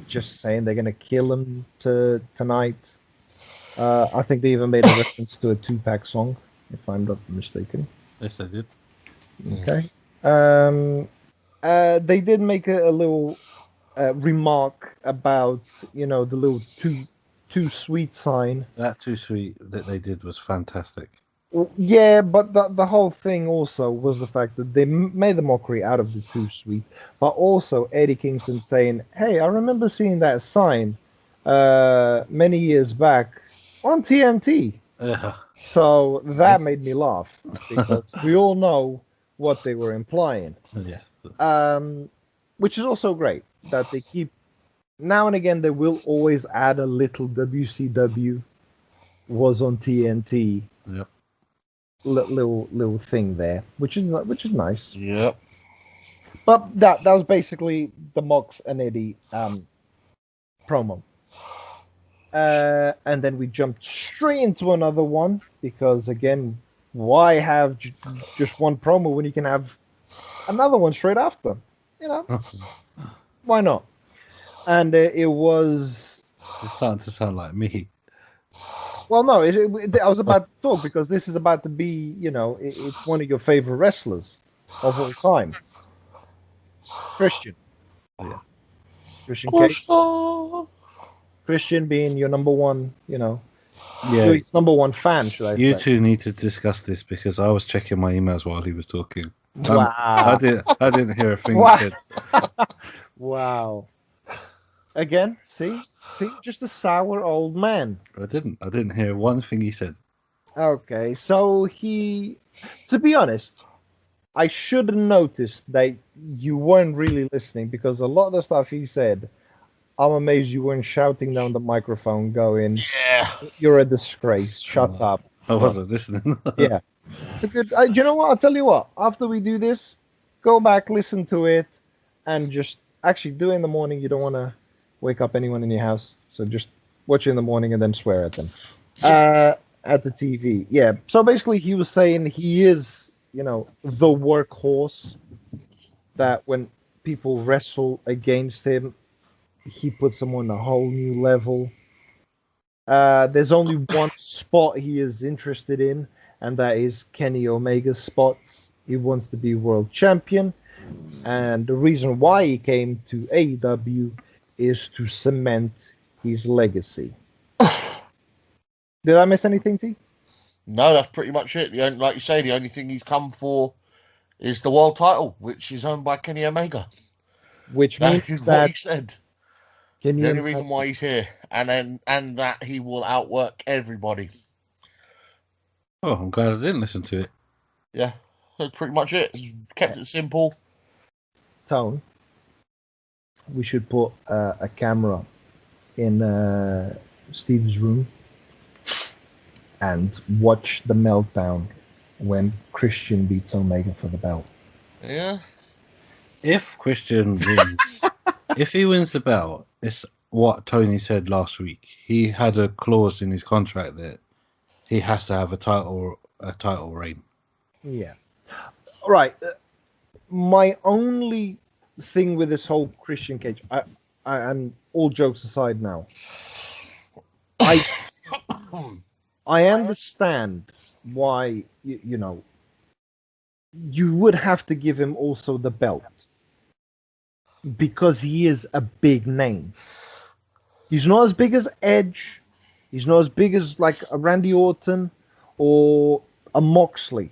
Speaker 1: just saying they're gonna kill him tonight. I think they even made a reference to a Tupac song, if I'm not mistaken.
Speaker 2: Yes, I did.
Speaker 1: Okay. They did make a little remark about the little too sweet sign.
Speaker 2: That too sweet that they did was fantastic.
Speaker 1: Yeah, but the whole thing also was the fact that they made the mockery out of the too sweet, but also Eddie Kingston saying, "Hey, I remember seeing that sign many years back on TNT." So that made me laugh because we all know what they were implying.
Speaker 2: Yes.
Speaker 1: Which is also great that they keep. Now and again, they will always add a little WCW was on TNT.
Speaker 2: Yep.
Speaker 1: Little thing there, which is nice.
Speaker 3: Yep.
Speaker 1: But that was basically the Mox and Eddie promo. And then we jumped straight into another one because again, why have just one promo when you can have another one straight after? You know, why not? And it was.
Speaker 2: It's starting to sound like me.
Speaker 1: Well, no, I was about to talk because this is about to be, it's one of your favorite wrestlers of all time, Christian.
Speaker 2: Yeah.
Speaker 1: Christian Cage. Christian being your number one,
Speaker 2: Yeah.
Speaker 1: his number one fan, should I
Speaker 2: You
Speaker 1: say?
Speaker 2: two need to discuss this because I was checking my emails while he was talking.
Speaker 1: Wow.
Speaker 2: I didn't hear a thing
Speaker 1: Wow.
Speaker 2: he said.
Speaker 1: Wow. Again, see, just a sour old man.
Speaker 2: I didn't hear one thing he said.
Speaker 1: Okay, so to be honest, I should have noticed that you weren't really listening because a lot of the stuff he said, I'm amazed you weren't shouting down the microphone going,
Speaker 3: Yeah.
Speaker 1: "You're a disgrace, shut up."
Speaker 2: I wasn't listening.
Speaker 1: Yeah. It's a good, you know what, I'll tell you what, after we do this, go back, listen to it, and just actually do it in the morning. You don't want to wake up anyone in your house, so just watch it in the morning and then swear at them. At the TV. Yeah. So basically he was saying he is, the workhorse that when people wrestle against him, he puts them on a whole new level. There's only one spot he is interested in, and that is Kenny Omega's spot. He wants to be world champion, and the reason why he came to AEW is to cement his legacy. Did I miss anything, T?
Speaker 3: No, that's pretty much it. Like you say, the only thing he's come for is the world title, which is owned by Kenny Omega.
Speaker 1: Which
Speaker 3: That
Speaker 1: means
Speaker 3: is
Speaker 1: that
Speaker 3: what he said.
Speaker 1: Kenny
Speaker 3: The only reason why he's here, and that he will outwork everybody.
Speaker 2: Oh, I'm glad I didn't listen to it.
Speaker 3: Yeah, that's pretty much it. He's kept it simple.
Speaker 1: Tone, we should put a camera in Steve's room and watch the meltdown when Christian beats Omega for the belt.
Speaker 3: Yeah.
Speaker 2: If Christian wins, if he wins the belt, it's what Tony said last week. He had a clause in his contract that he has to have a title reign.
Speaker 1: Yeah. All right. My only thing with this whole Christian Cage, and all jokes aside now, I understand why you would have to give him also the belt because he is a big name. He's not as big as Edge. He's not as big as like a Randy Orton or a Moxley,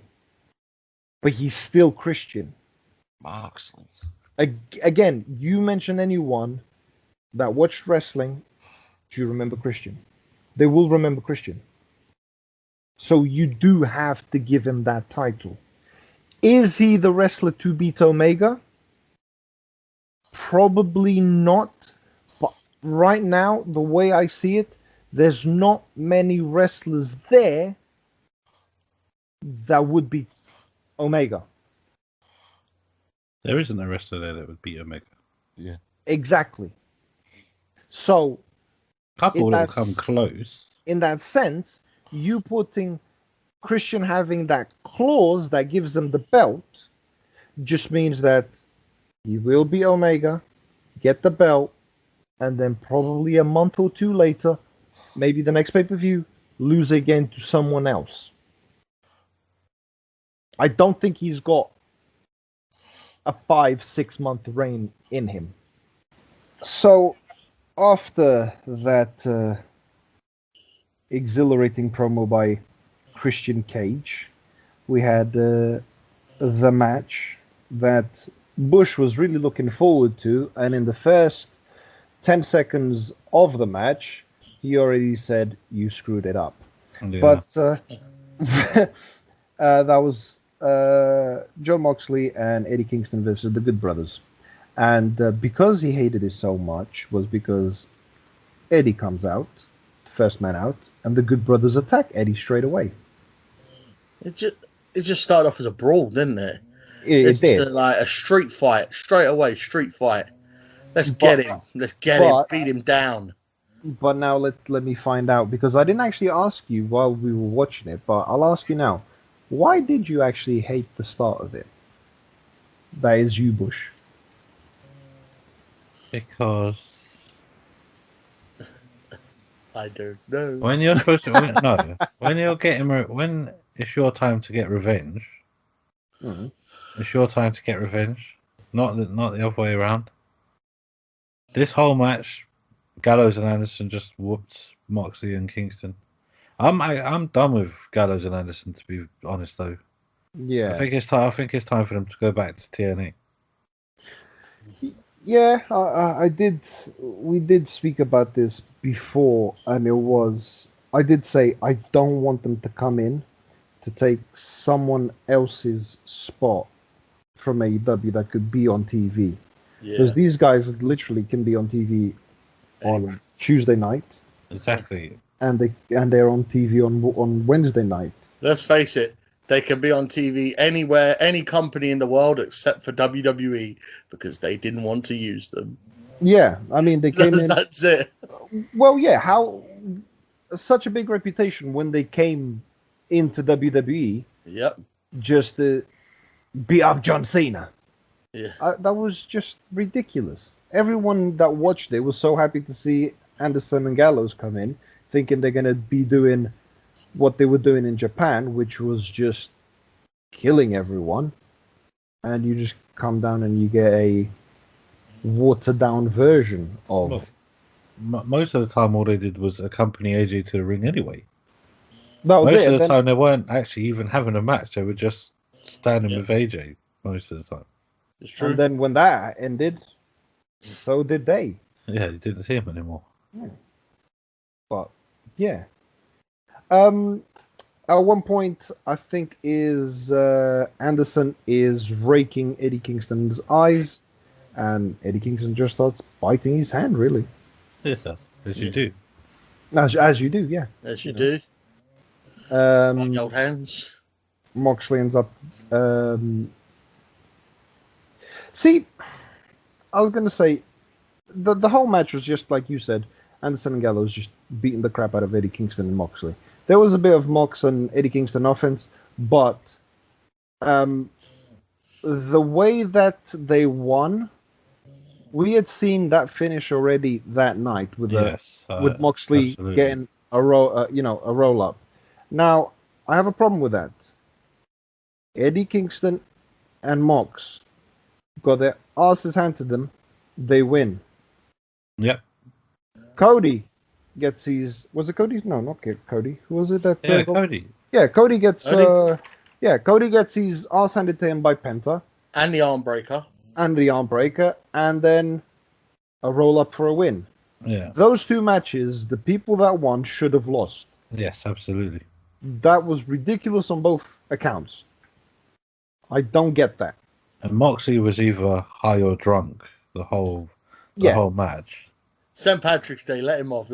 Speaker 1: but he's still Christian.
Speaker 3: Moxley.
Speaker 1: Again, you mention anyone that watched wrestling, do you remember Christian? They will remember Christian. So you do have to give him that title. Is he the wrestler to beat Omega? Probably not. But right now, the way I see it, there's not many wrestlers there that would beat Omega.
Speaker 2: There isn't a wrestler there that would beat Omega.
Speaker 3: Yeah.
Speaker 1: Exactly. So,
Speaker 2: Couple that will come close.
Speaker 1: In that sense, you putting Christian having that clause that gives them the belt just means that he will be Omega, get the belt, and then probably a month or two later, maybe the next pay-per-view, lose again to someone else. I don't think he's got a 5-6 month reign in him. So after that exhilarating promo by Christian Cage, we had the match that Bush was really looking forward to, and in the first 10 seconds of the match, he already said, "You screwed it up."
Speaker 2: Yeah.
Speaker 1: But that was John Moxley and Eddie Kingston versus the Good Brothers. And because he hated it so much was because Eddie comes out, first man out, and the Good Brothers attack Eddie straight away.
Speaker 3: It just started off as a brawl, didn't it?
Speaker 1: It did.
Speaker 3: Like a street fight, straight away, street fight. Let's get him. Let's get him. Beat him down.
Speaker 1: But now let me find out, because I didn't actually ask you while we were watching it, but I'll ask you now. Why did you actually hate the start of it? That is you, Bush.
Speaker 2: Because
Speaker 4: I don't know.
Speaker 2: when you're supposed to, when it's your time to get revenge,
Speaker 1: Mhm.
Speaker 2: it's your time to get revenge, not the other way around. This whole match, Gallows and Anderson just whooped Moxley and Kingston. I'm done with Gallows and Anderson, to be honest though.
Speaker 1: Yeah.
Speaker 2: I think it's time for them to go back to TNA.
Speaker 1: Yeah, I did. We did speak about this before, and I did say I don't want them to come in to take someone else's spot from AEW that could be on TV. Because
Speaker 4: Yeah.
Speaker 1: these guys literally can be on TV on Tuesday night,
Speaker 2: Exactly.
Speaker 1: and they're on TV on Wednesday night.
Speaker 4: Let's face it, they can be on TV anywhere, any company in the world except for WWE because they didn't want to use them.
Speaker 1: Yeah, I mean they came in.
Speaker 4: That's it.
Speaker 1: Well, yeah, how such a big reputation when they came into WWE
Speaker 4: Yep.
Speaker 1: just to beat up John Cena.
Speaker 4: Yeah.
Speaker 1: That was just ridiculous. Everyone that watched it was so happy to see Anderson and Gallows come in, thinking they're going to be doing what they were doing in Japan, which was just killing everyone. And you just come down and you get a watered down version of.
Speaker 2: Well, most of the time, all they did was accompany AJ to the ring anyway.
Speaker 1: That was
Speaker 2: Most
Speaker 1: it.
Speaker 2: of the
Speaker 1: Then,
Speaker 2: time, they weren't actually even having a match. They were just standing
Speaker 4: Yeah.
Speaker 2: with AJ most of the time.
Speaker 4: It's true.
Speaker 1: and then when that ended, so did they.
Speaker 2: Yeah, you didn't see him anymore.
Speaker 1: But yeah. At one point, I think Anderson is raking Eddie Kingston's eyes, and Eddie Kingston just starts biting his hand. Really,
Speaker 2: Yeah, as you do.
Speaker 1: as you do, yeah.
Speaker 4: As you do.
Speaker 1: Um,
Speaker 4: Old hands.
Speaker 1: Moxley ends up. See, I was gonna say, the whole match was just like you said. Anderson and Gallows just beating the crap out of Eddie Kingston and Moxley. There was a bit of Mox and Eddie Kingston offense, but the way that they won, we had seen that finish already that night with with Moxley
Speaker 2: absolutely.
Speaker 1: getting a roll up. Now I have a problem with that. Eddie Kingston and Mox got their asses handed to them. They win.
Speaker 2: Yep.
Speaker 1: Cody gets his. Was it Cody? No, not Cody. Who was it that?
Speaker 2: Yeah, Cody.
Speaker 1: Yeah, Cody gets.
Speaker 4: Cody?
Speaker 1: Cody gets his ass handed to him by Penta
Speaker 4: And the arm breaker.
Speaker 1: and the arm breaker, and then a roll up for a win.
Speaker 2: Yeah.
Speaker 1: Those two matches, the people that won should have lost.
Speaker 2: Yes, absolutely.
Speaker 1: That was ridiculous on both accounts. I don't get that.
Speaker 2: And Moxley was either high or drunk the whole match.
Speaker 4: St. Patrick's Day, let him off.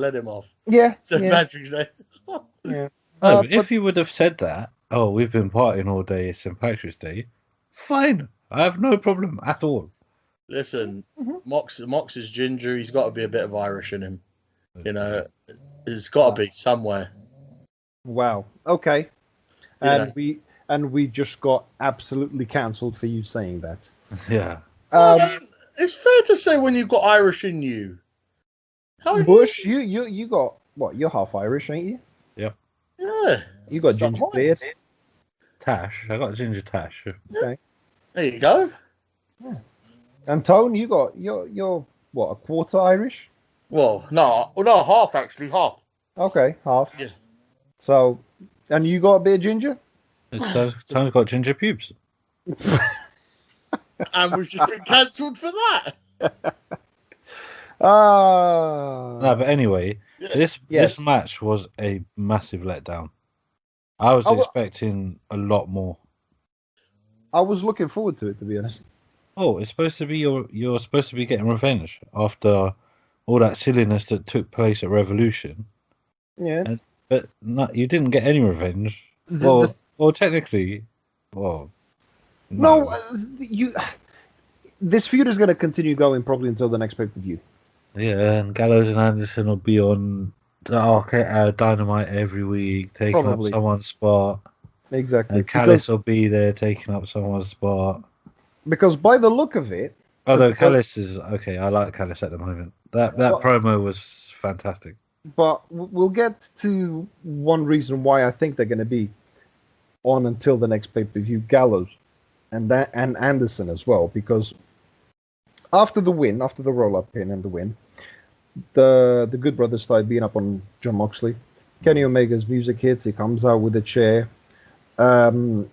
Speaker 1: Yeah.
Speaker 4: St.
Speaker 1: Yeah.
Speaker 4: Patrick's Day.
Speaker 1: Yeah.
Speaker 2: No, but if you would have said that, oh, we've been partying all day, it's St. Patrick's Day, fine. I have no problem at all.
Speaker 4: Listen,
Speaker 1: Mhm.
Speaker 4: Mox is ginger. He's got to be a bit of Irish in him. You know, it's got to be somewhere.
Speaker 1: Wow. Okay.
Speaker 4: Yeah.
Speaker 1: And we just got absolutely cancelled for you saying that.
Speaker 2: Yeah.
Speaker 4: It's fair to say when you've got Irish in you. How
Speaker 1: Bush, you got what? You're half Irish, ain't you?
Speaker 4: Yeah.
Speaker 1: You got
Speaker 4: Somewhat.
Speaker 1: ginger beard.
Speaker 2: Tash. I got ginger Tash.
Speaker 1: Okay.
Speaker 4: There you go.
Speaker 1: And Tone, you're what? A quarter Irish?
Speaker 4: Well, no, half actually, half.
Speaker 1: Okay, half.
Speaker 4: Yeah.
Speaker 1: So, and you got a bit of ginger?
Speaker 2: Tone's got ginger pubes.
Speaker 4: And we've just been cancelled for that.
Speaker 2: No, but anyway,
Speaker 4: Yeah.
Speaker 2: this match was a massive letdown. I was
Speaker 1: Oh, well-
Speaker 2: expecting a lot more.
Speaker 1: I was looking forward to it, to be honest.
Speaker 2: Oh, it's supposed to be you're supposed to be getting revenge after all that silliness that took place at Revolution.
Speaker 1: Yeah.
Speaker 2: But no, you didn't get any revenge.
Speaker 1: The-
Speaker 2: Well, technically, well,
Speaker 1: No, this feud is going to continue going probably until the next pay-per-view.
Speaker 2: Yeah, and Gallows and Anderson will be on Dynamite every week, taking
Speaker 1: Probably.
Speaker 2: up someone's spot.
Speaker 1: Exactly.
Speaker 2: And Callis will be there taking up someone's spot.
Speaker 1: Because by the look of it,
Speaker 2: Although
Speaker 1: But-
Speaker 2: Callis is okay, I like Callis at the moment. That
Speaker 1: Well-
Speaker 2: promo was fantastic.
Speaker 1: But we'll get to one reason why I think they're going to be on until the next pay-per-view, Gallows and Anderson as well, because after the roll-up pin and the win, the Good Brothers started beating up on John Moxley. Kenny Omega's music hits. He comes out with a chair, and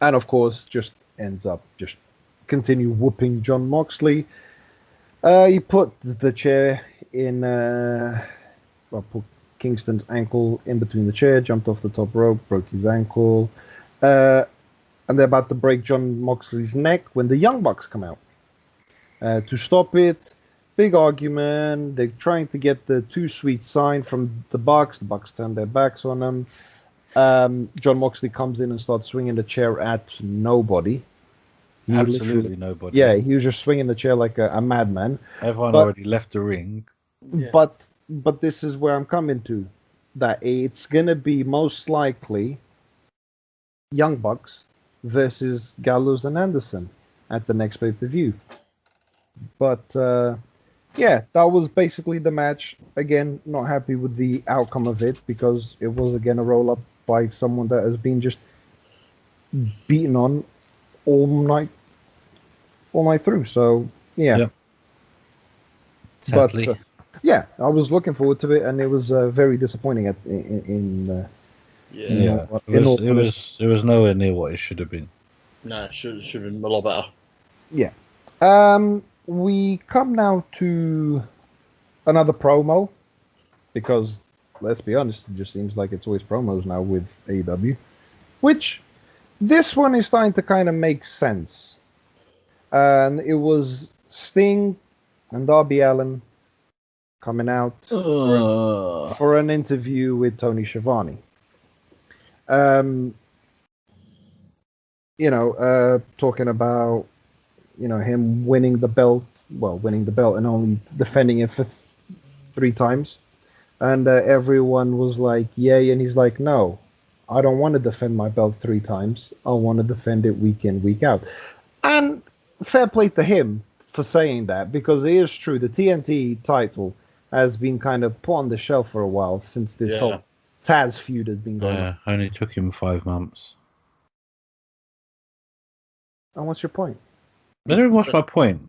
Speaker 1: of course, just ends up just continue whooping John Moxley. He put the chair in, put Kingston's ankle in between the chair, jumped off the top rope, broke his ankle, and they're about to break John Moxley's neck when the Young Bucks come out to stop it. Big argument. They're trying to get the Too Sweet sign from the Bucks. The Bucks turn their backs on them. John Moxley comes in and starts swinging the chair at nobody. He
Speaker 2: Absolutely nobody.
Speaker 1: Yeah, he was just swinging the chair like a madman.
Speaker 2: Everyone already left the ring.
Speaker 4: Yeah.
Speaker 1: But this is where I'm coming to. That it's going to be most likely Young Bucks versus Gallows and Anderson at the next pay-per-view. But, yeah, that was basically the match. Again, not happy with the outcome of it because it was, again, a roll-up by someone that has been just beaten on all night through. So, yeah.
Speaker 2: Yep. Sadly.
Speaker 1: But, yeah, I was looking forward to it, and it was very disappointing
Speaker 2: It was nowhere near what it should have been.
Speaker 4: No, it should have been a lot better.
Speaker 1: Yeah. We come now to another promo because, let's be honest, it just seems like it's always promos now with A.E.W. Which, this one is starting to kind of make sense. And it was Sting and Darby Allin coming out for an interview with Tony Schiavone. Talking about, him winning the belt and only defending it for 3 times. And everyone was like, yay, and he's like, no, I don't want to defend my belt 3 times. I want to defend it week in, week out. And fair play to him for saying that, because it is true, the TNT title has been kind of put on the shelf for a while since this whole Taz feud has been going on.
Speaker 2: Only took him 5 months.
Speaker 1: And what's your point?
Speaker 2: I don't know what's my point.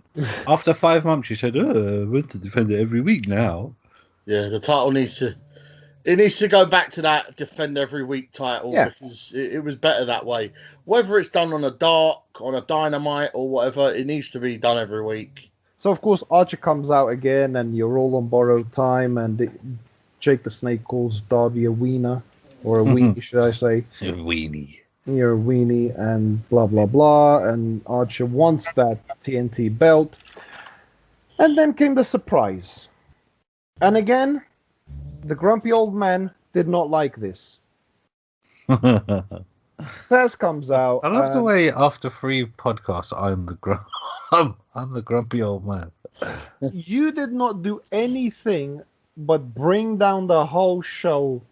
Speaker 2: After 5 months, you said, I want to defend it every week now.
Speaker 4: Yeah, the title needs to go back to that defend every week title because it was better that way. Whether it's done on a dark, on a dynamite or whatever, it needs to be done every week.
Speaker 1: So, of course, Archer comes out again and you're all on borrowed time and Jake the Snake calls Darby a wiener, or a weenie, should I say.
Speaker 2: A weenie.
Speaker 1: You're a weenie and blah, blah, blah. And Archer wants that TNT belt. And then came the surprise. And again, the grumpy old man did not like this. Taz comes out.
Speaker 2: I love the way after 3 podcasts, I'm the grumpy old man.
Speaker 1: You did not do anything but bring down the whole show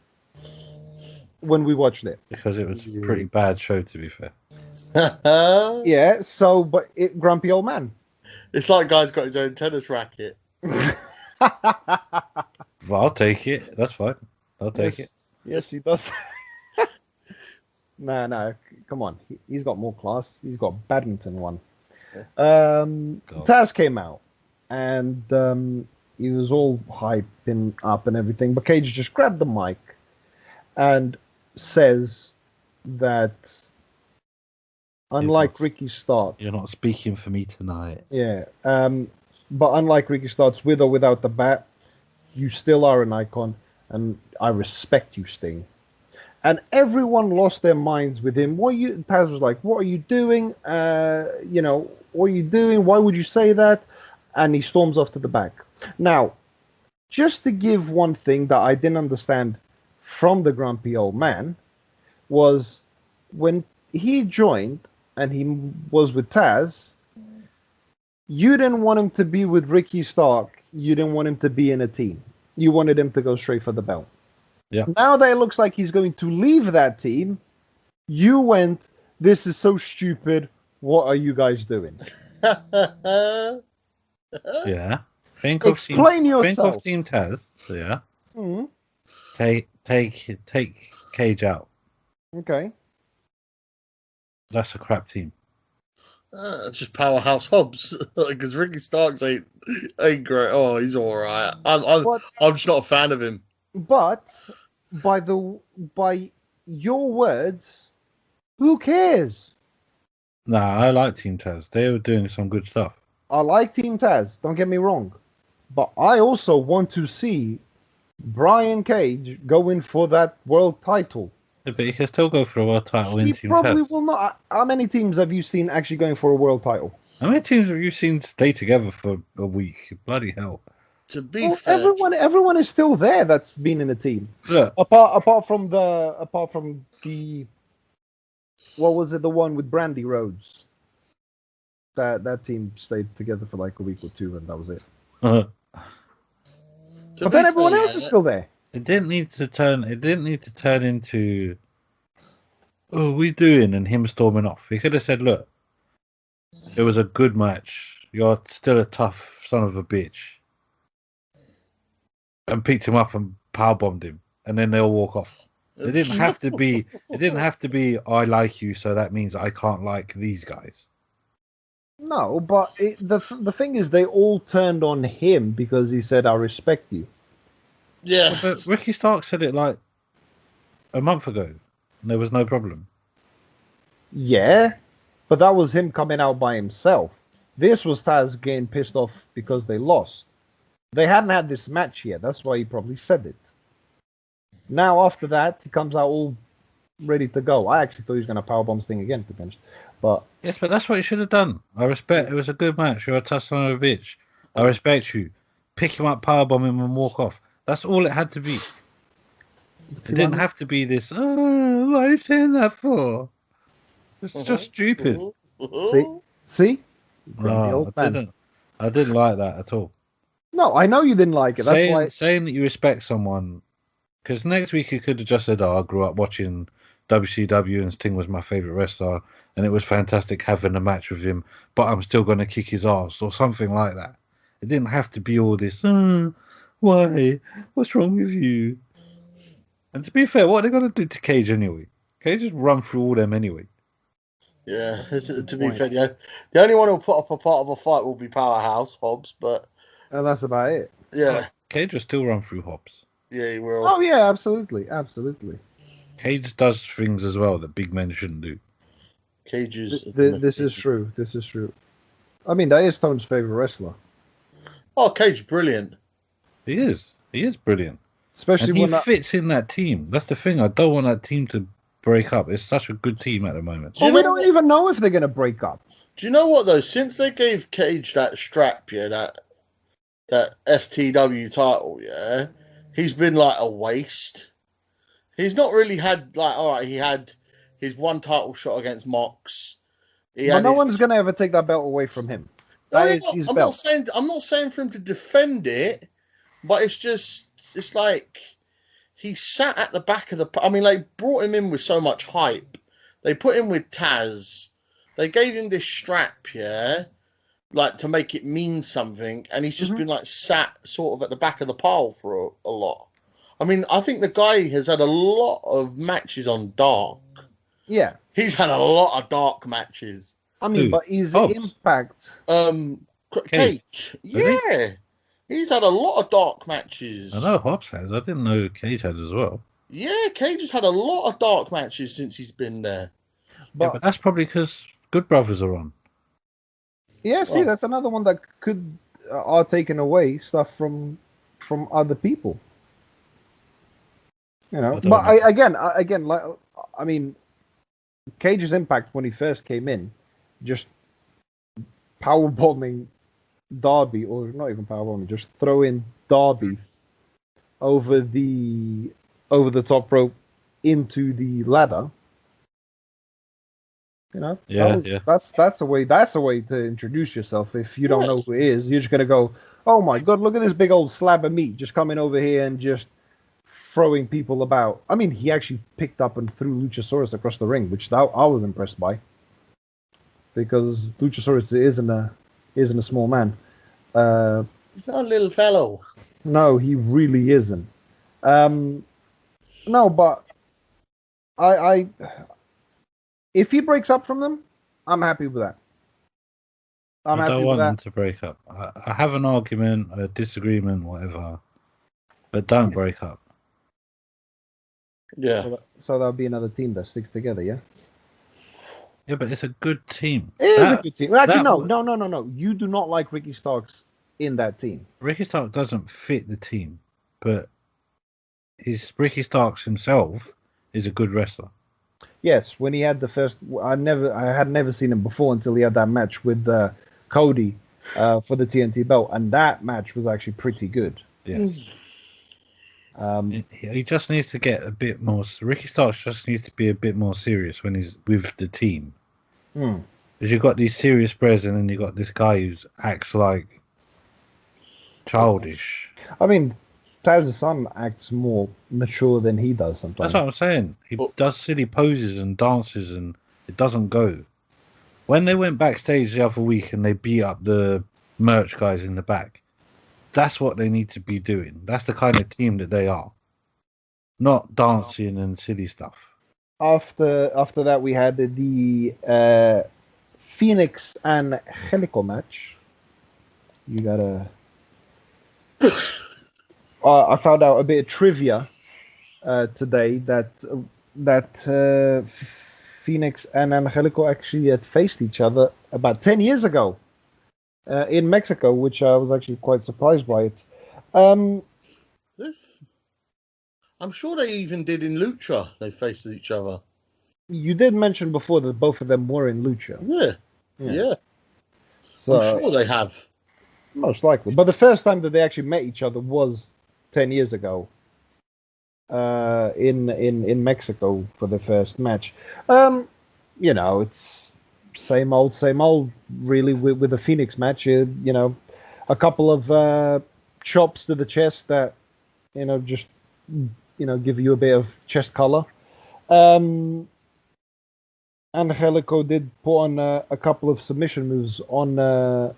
Speaker 1: when we watched it.
Speaker 2: Because it was a pretty bad show, to be fair.
Speaker 1: Yeah, so, but grumpy old man.
Speaker 4: It's like guy's got his own tennis racket.
Speaker 2: Well, I'll take it. That's fine. I'll take it.
Speaker 1: Yes, he does. No, come on. He's got more class. He's got badminton one. Taz came out, and he was all hyping up and everything. But Cage just grabbed the mic and says that, unlike Ricky Stark,
Speaker 2: you're not speaking for me tonight.
Speaker 1: Yeah, but unlike Ricky Starks, with or without the bat, you still are an icon, and I respect you, Sting. And everyone lost their minds with him. Taz was like, what are you doing? What are you doing? Why would you say that? And he storms off to the back. Now, just to give one thing that I didn't understand from the grumpy old man, was when he joined and he was with Taz, you didn't want him to be with Ricky Stark. You didn't want him to be in a team. You wanted him to go straight for the belt.
Speaker 2: Yeah.
Speaker 1: Now that it looks like he's going to leave that team, you went, this is so stupid. What are you guys doing?
Speaker 2: Yeah.
Speaker 1: Explain
Speaker 2: Think
Speaker 1: yourself.
Speaker 2: of Team Taz. Yeah.
Speaker 1: Mhm.
Speaker 2: Take Cage out.
Speaker 1: Okay.
Speaker 2: That's a crap team.
Speaker 4: Just powerhouse Hobbs, because Ricky Starks ain't great. Oh, he's all right. I'm just not a fan of him.
Speaker 1: But by your words, who cares?
Speaker 2: Nah, I like Team Taz. They were doing some good stuff.
Speaker 1: I like Team Taz, don't get me wrong. But I also want to see Brian Cage going for that world title.
Speaker 2: Yeah, but he can still go for a world title in
Speaker 1: He
Speaker 2: Team
Speaker 1: probably
Speaker 2: Taz.
Speaker 1: will not. How many teams have you seen actually going for a world title?
Speaker 2: How many teams have you seen stay together for a week? Bloody hell.
Speaker 4: To be
Speaker 1: Well,
Speaker 4: fair,
Speaker 1: everyone is still there that's been in the team.
Speaker 2: Look,
Speaker 1: Apart from the what was it, the one with Brandy Rhodes? That team stayed together for like a week or two, and that was it.
Speaker 4: to
Speaker 1: But
Speaker 4: be
Speaker 1: then everyone
Speaker 4: fair,
Speaker 1: else is still there.
Speaker 2: it didn't need to turn into we doing and him storming off. He could have said, look, it was a good match. You're still a tough son of a bitch. And picked him up and powerbombed him. And then they'll walk off. It didn't have to be I like you, so that means I can't like these guys.
Speaker 1: No, but the thing is, they all turned on him because he said, "I respect you."
Speaker 4: Yeah,
Speaker 2: But Ricky Stark said it like a month ago. And there was no problem.
Speaker 1: Yeah, but that was him coming out by himself. This was Taz getting pissed off because they lost. They hadn't had this match yet. That's why he probably said it. Now, after that, he comes out all ready to go. I actually thought he was going to powerbomb Sting again, to be honest. But
Speaker 2: yes, but that's what you should have done. I respect. It was a good match. You're a tough son of a bitch. I respect you. Pick him up, powerbomb him, and walk off. That's all it had to be. It didn't have to be this. Oh, what are you saying that for? It's just stupid.
Speaker 1: see,
Speaker 2: No, I didn't like that at all.
Speaker 1: No, I know you didn't like it. That's
Speaker 2: Saying that you respect someone, because next week you could have just said, "Oh, I grew up watching WCW and Sting was my favorite wrestler, and it was fantastic having a match with him, but I'm still going to kick his ass," or something like that. It didn't have to be all this. Why? What's wrong with you? And to be fair, what are they going to do to Cage anyway? Cage just run through all them anyway.
Speaker 4: yeah. To be fair, the only one who'll put up a part of a fight will be Powerhouse Hobbs, but
Speaker 1: and that's about it.
Speaker 4: yeah,
Speaker 2: Cage will still run through Hobbs.
Speaker 4: yeah, he will.
Speaker 1: Oh yeah, absolutely.
Speaker 2: Cage does things as well that big men shouldn't do.
Speaker 4: Cage's.
Speaker 1: This is true. I mean, that is Stone's favorite wrestler.
Speaker 4: Oh, Cage, brilliant.
Speaker 2: He is brilliant.
Speaker 1: Especially
Speaker 2: and
Speaker 1: when
Speaker 2: he fits in that team. That's the thing. I don't want that team to break up. It's such a good team at the moment.
Speaker 1: we don't even know if they're going to break up.
Speaker 4: Do you know what though? Since they gave Cage that strap, that FTW title, he's been like a waste. He's not really had he had his one title shot against Mox.
Speaker 1: But no one's going to ever take that belt away from him.
Speaker 4: I'm not saying for him to defend it, but it's like he sat at the back of the. I mean, they brought him in with so much hype. They put him with Taz. They gave him this strap, like to make it mean something, and he's just been like sat sort of at the back of the pile for a lot. I mean, I think the guy has had a lot of matches on Dark.
Speaker 1: Yeah,
Speaker 4: he's had a lot of Dark matches.
Speaker 1: I mean, but his Impact.
Speaker 4: Cage. Yeah. He's had a lot of Dark matches.
Speaker 2: I know Hobbs has. I didn't know Cage had as well.
Speaker 4: Yeah, Cage has had a lot of Dark matches since he's been there.
Speaker 2: But that's probably because Good Brothers are on.
Speaker 1: Yeah, see, that's another one that could are taking away stuff from other people. You know, but again, like I mean, Cage's Impact when he first came in, just powerbombing Darby, or not even powerbombing, just throwing Darby over the top rope into the ladder. You know, that's a way to introduce yourself. If you don't know who it is, you're just gonna go, "Oh my god, look at this big old slab of meat just coming over here and just throwing people about." I mean, he actually picked up and threw Luchasaurus across the ring, which I was impressed by. because Luchasaurus isn't a small man.
Speaker 4: He's not a little fellow.
Speaker 1: No, he really isn't. No, but I if he breaks up from them, I'm happy with that.
Speaker 2: I don't want them to break up. I have an argument, a disagreement, whatever, but don't break up.
Speaker 4: Yeah.
Speaker 1: So that'll be another team that sticks together, yeah?
Speaker 2: Yeah, but it's a good team.
Speaker 1: It is a good team. Actually, no. You do not like Ricky Starks in that team.
Speaker 2: Ricky Starks doesn't fit the team, but Ricky Starks himself is a good wrestler.
Speaker 1: Yes, when he had the first, I had never seen him before until he had that match with Cody for the TNT belt, and that match was actually pretty good.
Speaker 2: Yes. He just needs to get a bit more. Ricky Starks just needs to be a bit more serious when he's with the team. Because you've got these serious players, and then you've got this guy who acts like childish.
Speaker 1: I mean, Taz's son acts more mature than he does sometimes.
Speaker 2: That's what I'm saying. He does silly poses and dances, and it doesn't go. When they went backstage the other week and they beat up the merch guys in the back, that's what they need to be doing. That's the kind of team that they are. Not dancing and silly stuff.
Speaker 1: After that, we had the Phoenix and Angelico match. You gotta... I found out a bit of trivia today that Phoenix and Angelico actually had faced each other about 10 years ago in Mexico, which I was actually quite surprised by it.
Speaker 4: I'm sure they even did in Lucha. They faced each other.
Speaker 1: You did mention before that both of them were in Lucha.
Speaker 4: Yeah.
Speaker 1: So,
Speaker 4: I'm sure they have.
Speaker 1: Most likely. But the first time that they actually met each other was 10 years ago in Mexico for the first match. It's same old, really, with the Phoenix match. A couple of chops to the chest that, just, give you a bit of chest color. Angelico did put on a couple of submission moves on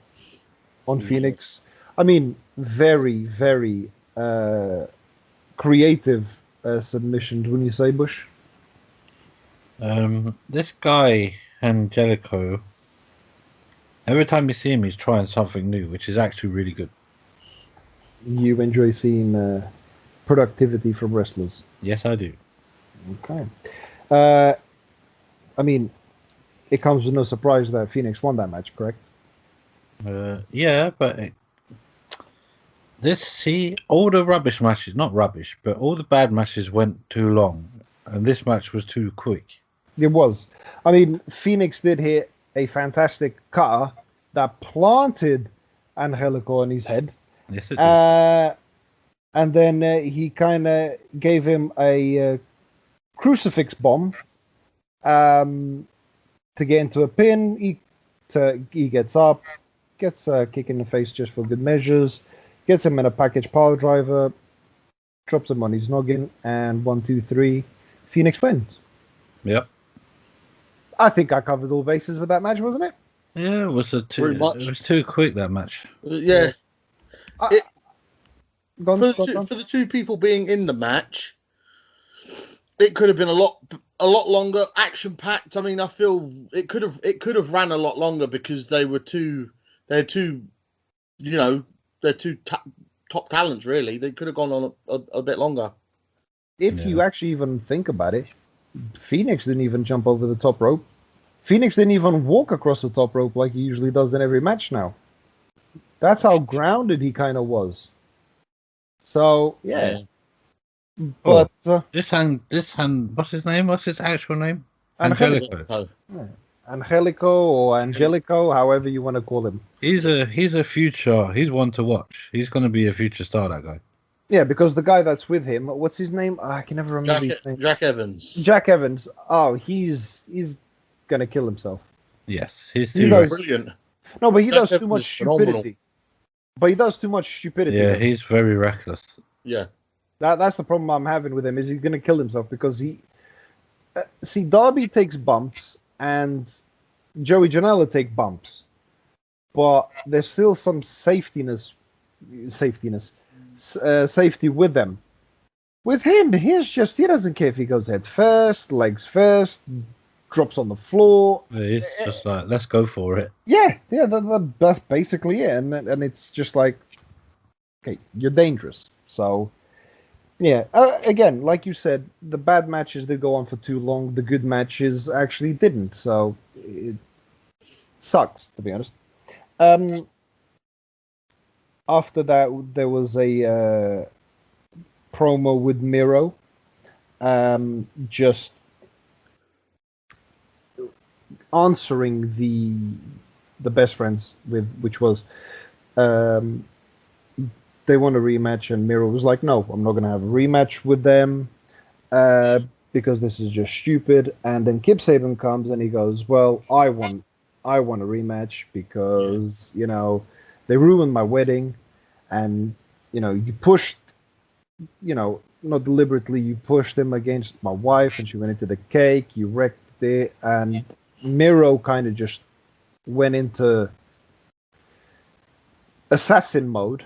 Speaker 1: Phoenix. I mean, very, very creative submissions, wouldn't you say, Bush?
Speaker 2: This guy, Angelico, every time you see him, he's trying something new, which is actually really good.
Speaker 1: You enjoy seeing productivity from wrestlers?
Speaker 2: Yes, I do.
Speaker 1: Okay. I mean, it comes with no surprise that Phoenix won that match, correct?
Speaker 2: Yeah, but all the rubbish matches, not rubbish, but all the bad matches went too long, and this match was too quick.
Speaker 1: It was. I mean, Phoenix did hit a fantastic cutter that planted Angelico on his head.
Speaker 2: Yes, it did.
Speaker 1: And then he kind of gave him a crucifix bomb to get into a pin. He gets up, gets a kick in the face just for good measures, gets him in a package power driver, drops him on his noggin, and 1, 2, 3, Phoenix wins.
Speaker 2: Yep.
Speaker 1: I think I covered all bases with that match, wasn't it?
Speaker 2: Yeah, it was too quick, that match.
Speaker 4: Yeah.
Speaker 1: For
Speaker 4: the two people being in the match, it could have been a lot longer, action packed. I mean, I feel it could have ran a lot longer because they're two top talents. Really, they could have gone on a bit longer.
Speaker 1: If you actually even think about it, Phoenix didn't even jump over the top rope. Phoenix didn't even walk across the top rope like he usually does in every match now. That's how grounded he kind of was. So, yeah. But
Speaker 2: what's his name? What's his actual name? Angelico.
Speaker 1: Angelico or Angelico, however you want to call him.
Speaker 2: He's a future. He's one to watch. He's going to be a future star, that guy.
Speaker 1: Yeah, because the guy that's with him, what's his name? I can never remember his name.
Speaker 4: Jack Evans.
Speaker 1: Jack Evans. Oh, he's gonna kill himself.
Speaker 2: Yes,
Speaker 4: he's brilliant.
Speaker 1: No, but he does too much stupidity.
Speaker 2: Yeah, he's very reckless.
Speaker 4: Yeah,
Speaker 1: that's the problem I'm having with him. Is he's gonna kill himself because Darby takes bumps and Joey Janela take bumps, but there's still some safety with them. With him, he doesn't care if he goes head first, legs first, drops on the floor.
Speaker 2: It's just like, let's go for it.
Speaker 1: Yeah, that's basically it. And it's just like, okay, you're dangerous. So, yeah, again, like you said, the bad matches did go on for too long. The good matches actually didn't. So, it sucks, to be honest. After that, there was a promo with Miro, just answering the best friends which was they want a rematch, and Miro was like, no, I'm not going to have a rematch with them because this is just stupid. And then Kip Sabian comes and he goes, well, I want a rematch because they ruined my wedding, and you pushed, not deliberately, you pushed him against my wife and she went into the cake, you wrecked it. And Miro kind of just went into assassin mode,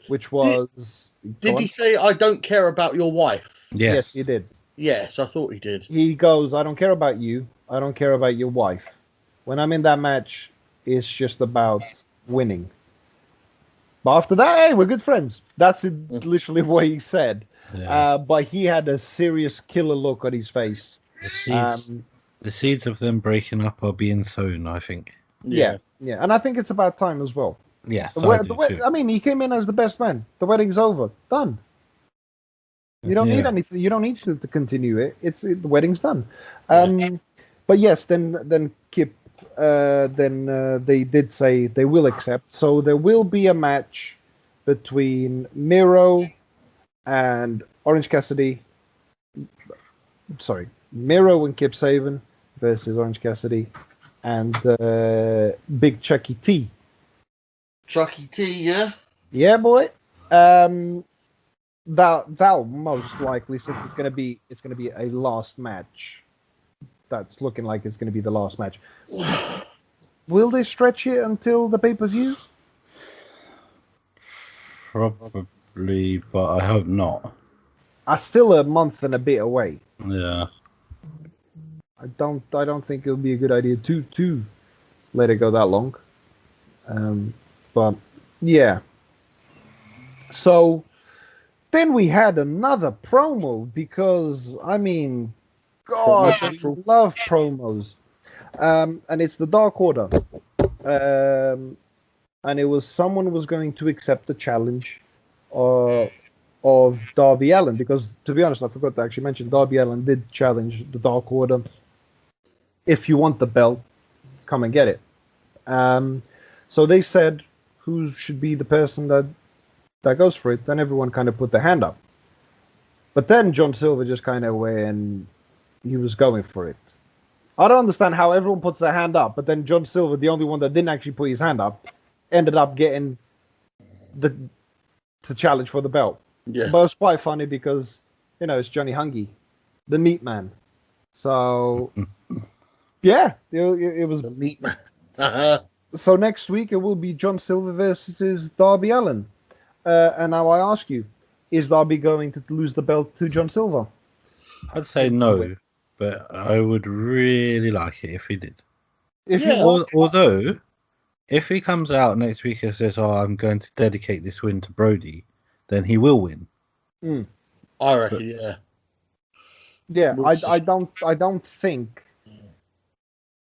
Speaker 1: which was...
Speaker 4: Did he say, I don't care about your wife?
Speaker 1: Yes, he did.
Speaker 4: Yes, I thought he did.
Speaker 1: He goes, I don't care about you. I don't care about your wife. When I'm in that match, it's just about winning. But after that, hey, we're good friends. That's literally what he said. Yeah. But he had a serious killer look on his face.
Speaker 2: The seeds of them breaking up are being sown, I think.
Speaker 1: Yeah. And I think it's about time as well.
Speaker 2: Yes,
Speaker 1: I mean, he came in as the best man. The wedding's over. Done. You don't need anything. You don't need to continue it. The wedding's done. But yes, then Kip, they did say they will accept. So there will be a match between Miro and Orange Cassidy. Sorry, Miro and Kip Sabian versus Orange Cassidy and Big Chucky T.
Speaker 4: Chucky T, yeah?
Speaker 1: Yeah, boy. That'll most likely, since it's gonna be a last match. That's looking like it's gonna be the last match. Will they stretch it until the pay-per-view?
Speaker 2: Probably, but I hope not.
Speaker 1: Still a month and a bit away.
Speaker 2: Yeah.
Speaker 1: I don't think it would be a good idea to let it go that long. But yeah. So then we had another promo because I mean, gosh, I love promos. And it's the Dark Order. And it was someone was going to accept the challenge of Darby Allin, because to be honest, I forgot to actually mention Darby Allin did challenge the Dark Order. If you want the belt, come and get it. So they said who should be the person that goes for it. Then everyone kind of put their hand up. But then John Silver just kind of went and he was going for it. I don't understand how everyone puts their hand up, but then John Silver, the only one that didn't actually put his hand up, ended up getting the challenge for the belt.
Speaker 4: Yeah.
Speaker 1: But it was quite funny because, it's Johnny Hungy, the Meat Man. So, yeah, it was...
Speaker 4: The Meat Man.
Speaker 1: So next week it will be John Silver versus Darby Allin. And now I ask you, is Darby going to lose the belt to John Silver?
Speaker 2: I'd say no, but I would really like it if he did. Although, if he comes out next week and says, I'm going to dedicate this win to Brody, then he will win.
Speaker 4: I reckon, yeah.
Speaker 1: Yeah, I don't think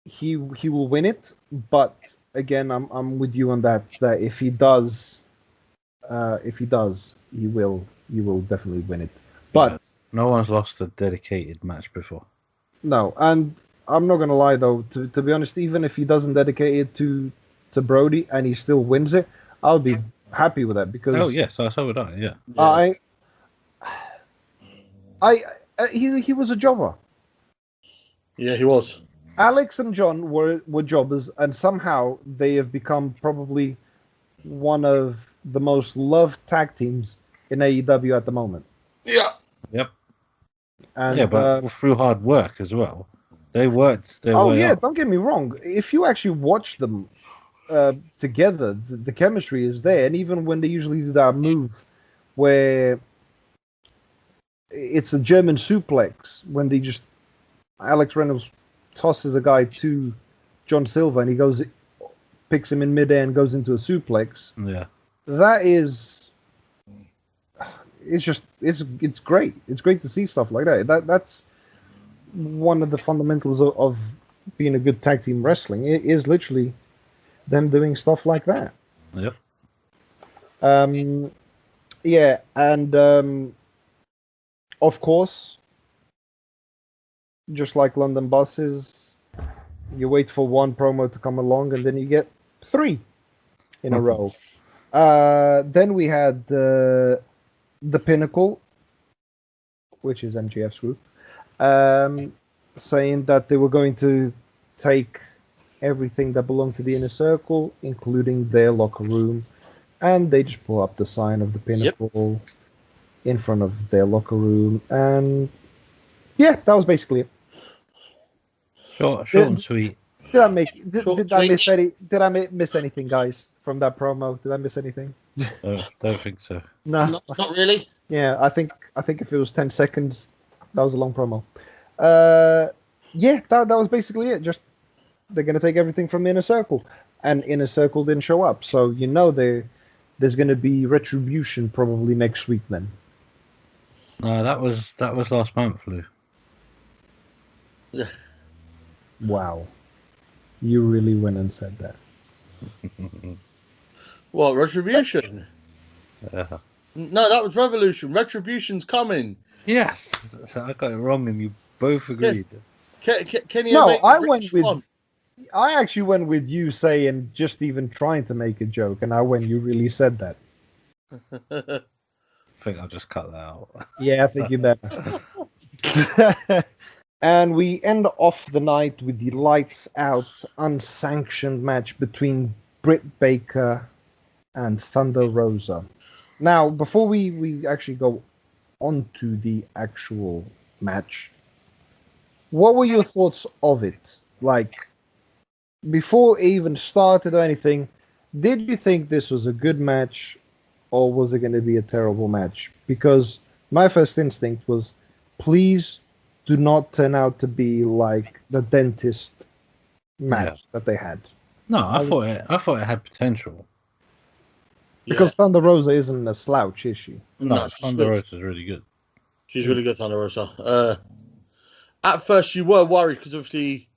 Speaker 1: he will win it, but again, I'm with you on that if he does, he will definitely win it. But
Speaker 2: no one's lost a dedicated match before.
Speaker 1: No, and I'm not gonna lie though, to be honest, even if he doesn't dedicate it to Brody and he still wins it, I'll be happy with that because
Speaker 2: so would I. Yeah.
Speaker 1: He was a jobber.
Speaker 4: Yeah, he was.
Speaker 1: Alex and John were jobbers, and somehow they have become probably one of the most loved tag teams in AEW at the moment.
Speaker 4: Yeah.
Speaker 2: Yep.
Speaker 1: And,
Speaker 2: but through hard work as well. They worked their
Speaker 1: Oh
Speaker 2: way
Speaker 1: yeah,
Speaker 2: up.
Speaker 1: don't get me wrong. If you actually watch them together, the chemistry is there. And even when they usually do that move where it's a German suplex, when they just Alex Reynolds tosses a guy to John Silver and he goes, picks him in midair and goes into a suplex.
Speaker 2: Yeah.
Speaker 1: That is, it's great. It's great to see stuff like that. That's one of the fundamentals of being a good tag team wrestling. It is literally them doing stuff like that.
Speaker 2: Yep.
Speaker 1: Yeah, and of course, just like London buses, you wait for one promo to come along, and then you get 3 in a row. Then we had the Pinnacle, which is MJF's group, saying that they were going to take everything that belonged to the Inner Circle, including their locker room, and they just pull up the sign of the Pinnacle in front of their locker room, and yeah, that was basically it.
Speaker 2: Short and sweet.
Speaker 1: Did I miss anything, guys, from that promo? Did I miss anything?
Speaker 2: Don't think so.
Speaker 1: No,
Speaker 4: not really.
Speaker 1: Yeah, I think if it was 10 seconds, that was a long promo. Yeah, that was basically it. Just they're going to take everything from the Inner Circle, and Inner Circle didn't show up, so you know there's going to be retribution probably next week then.
Speaker 2: No, that was last month, Lou.
Speaker 1: Wow, you really went and said that.
Speaker 4: What, Retribution?
Speaker 2: Yeah.
Speaker 4: No, that was Revolution. Retribution's coming.
Speaker 2: Yes, I got it wrong, and you both agreed.
Speaker 4: Can you?
Speaker 1: No,
Speaker 4: make
Speaker 1: I
Speaker 4: the
Speaker 1: went
Speaker 4: rich
Speaker 1: with.
Speaker 4: one?
Speaker 1: I actually went with you saying just even trying to make a joke, and I when you really said that.
Speaker 2: I think I'll just cut that out.
Speaker 1: Yeah, I think you better. And we end off the night with the lights out, unsanctioned match between Britt Baker and Thunder Rosa. Now, before we actually go on to the actual match, what were your thoughts of it? Like, before it even started or anything, did you think this was a good match, or was it going to be a terrible match? Because my first instinct was, please do not turn out to be like the dentist match that they had.
Speaker 2: No, I thought it had potential.
Speaker 1: Because Thunder Rosa isn't a slouch, is she?
Speaker 2: No, Thunder Rosa is really good.
Speaker 4: She's really good, Thunder Rosa. At first, you were worried because obviously,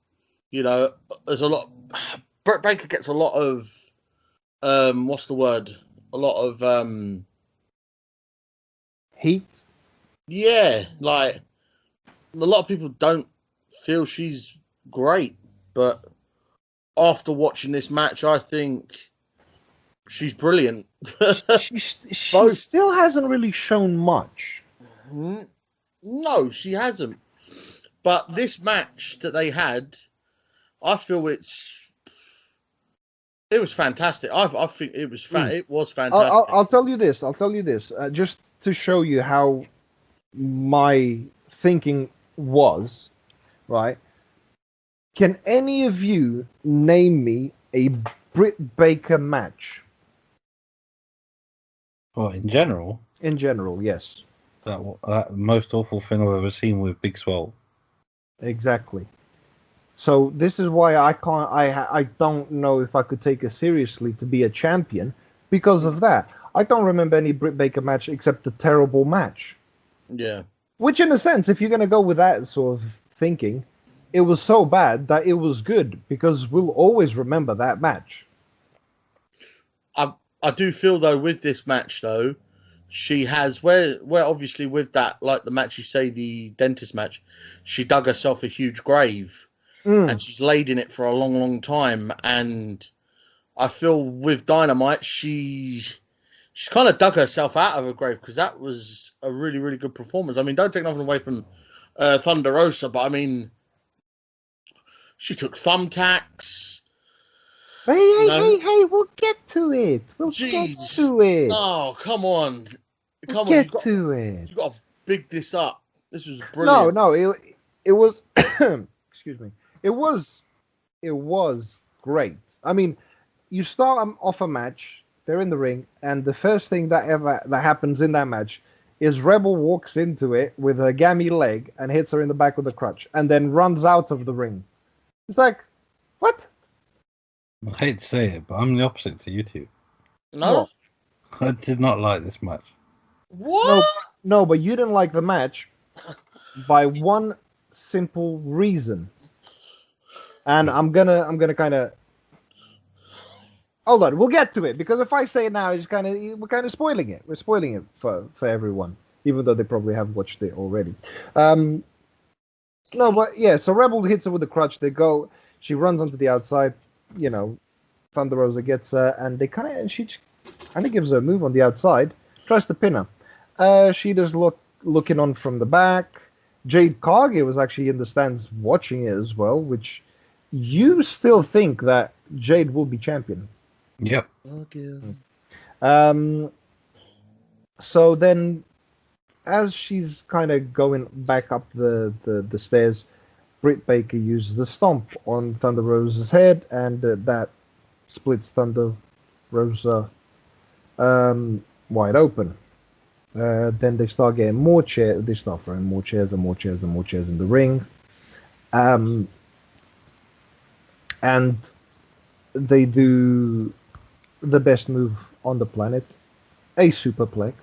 Speaker 4: you know, there's a lot. Britt Baker gets a lot of, what's the word? A lot of
Speaker 1: heat.
Speaker 4: Yeah, like a lot of people don't feel she's great, but after watching this match, I think she's brilliant.
Speaker 1: she still hasn't really shown much.
Speaker 4: No, she hasn't. But this match that they had, I feel it was fantastic. I think it was it was fantastic.
Speaker 1: I'll tell you this. Just to show you how my thinking was, right? Can any of you name me a Britt Baker match?
Speaker 2: Well, in general?
Speaker 1: In general, yes.
Speaker 2: That most awful thing I've ever seen with Big Swole.
Speaker 1: Exactly. So this is why I can't. I don't know if I could take her seriously to be a champion because of that. I don't remember any Britt Baker match except the terrible match.
Speaker 4: Yeah.
Speaker 1: Which, in a sense, if you're going to go with that sort of thinking, it was so bad that it was good because we'll always remember that match.
Speaker 4: I do feel though with this match though, she has where obviously with that, like the match you say, the dentist match, she dug herself a huge grave and she's laid in it for a long, long time. And I feel with Dynamite, she's kind of dug herself out of her grave because that was a really, really good performance. I mean, don't take nothing away from Thunder Rosa, but I mean, she took thumbtacks.
Speaker 1: Hey, we'll get to it. We'll get to it.
Speaker 4: Oh, come on.
Speaker 1: Get to it.
Speaker 4: You've got to big this up. This was brilliant.
Speaker 1: No, it was... excuse me. It was great. I mean, you start 'em off a match. They're in the ring, and the first thing that happens in that match is Rebel walks into it with a gammy leg and hits her in the back with a crutch, and then runs out of the ring. It's like, what?
Speaker 2: I hate to say it, but I'm the opposite to you two.
Speaker 4: No?
Speaker 2: I did not like this match.
Speaker 4: What?
Speaker 1: No, but you didn't like the match by one simple reason, and I'm gonna kind of. Hold on, we'll get to it, because if I say it now, we're kind of spoiling it. We're spoiling it for everyone, even though they probably have watched it already. No, but yeah, so Rebel hits her with the crutch. She runs onto the outside. You know, Thunder Rosa gets her, and she kind of gives her a move on the outside. Tries to pin her. She does looking on from the back. Jade Cargill was actually in the stands watching it as well, which you still think that Jade will be champion.
Speaker 2: Yep.
Speaker 4: Okay.
Speaker 1: So then, as she's kind of going back up the stairs, Britt Baker uses the stomp on Thunder Rosa's head, and that splits Thunder Rosa wide open. Then they start getting more chairs. They start throwing more chairs and more chairs and more chairs in the ring. And they do the best move on the planet, a superplex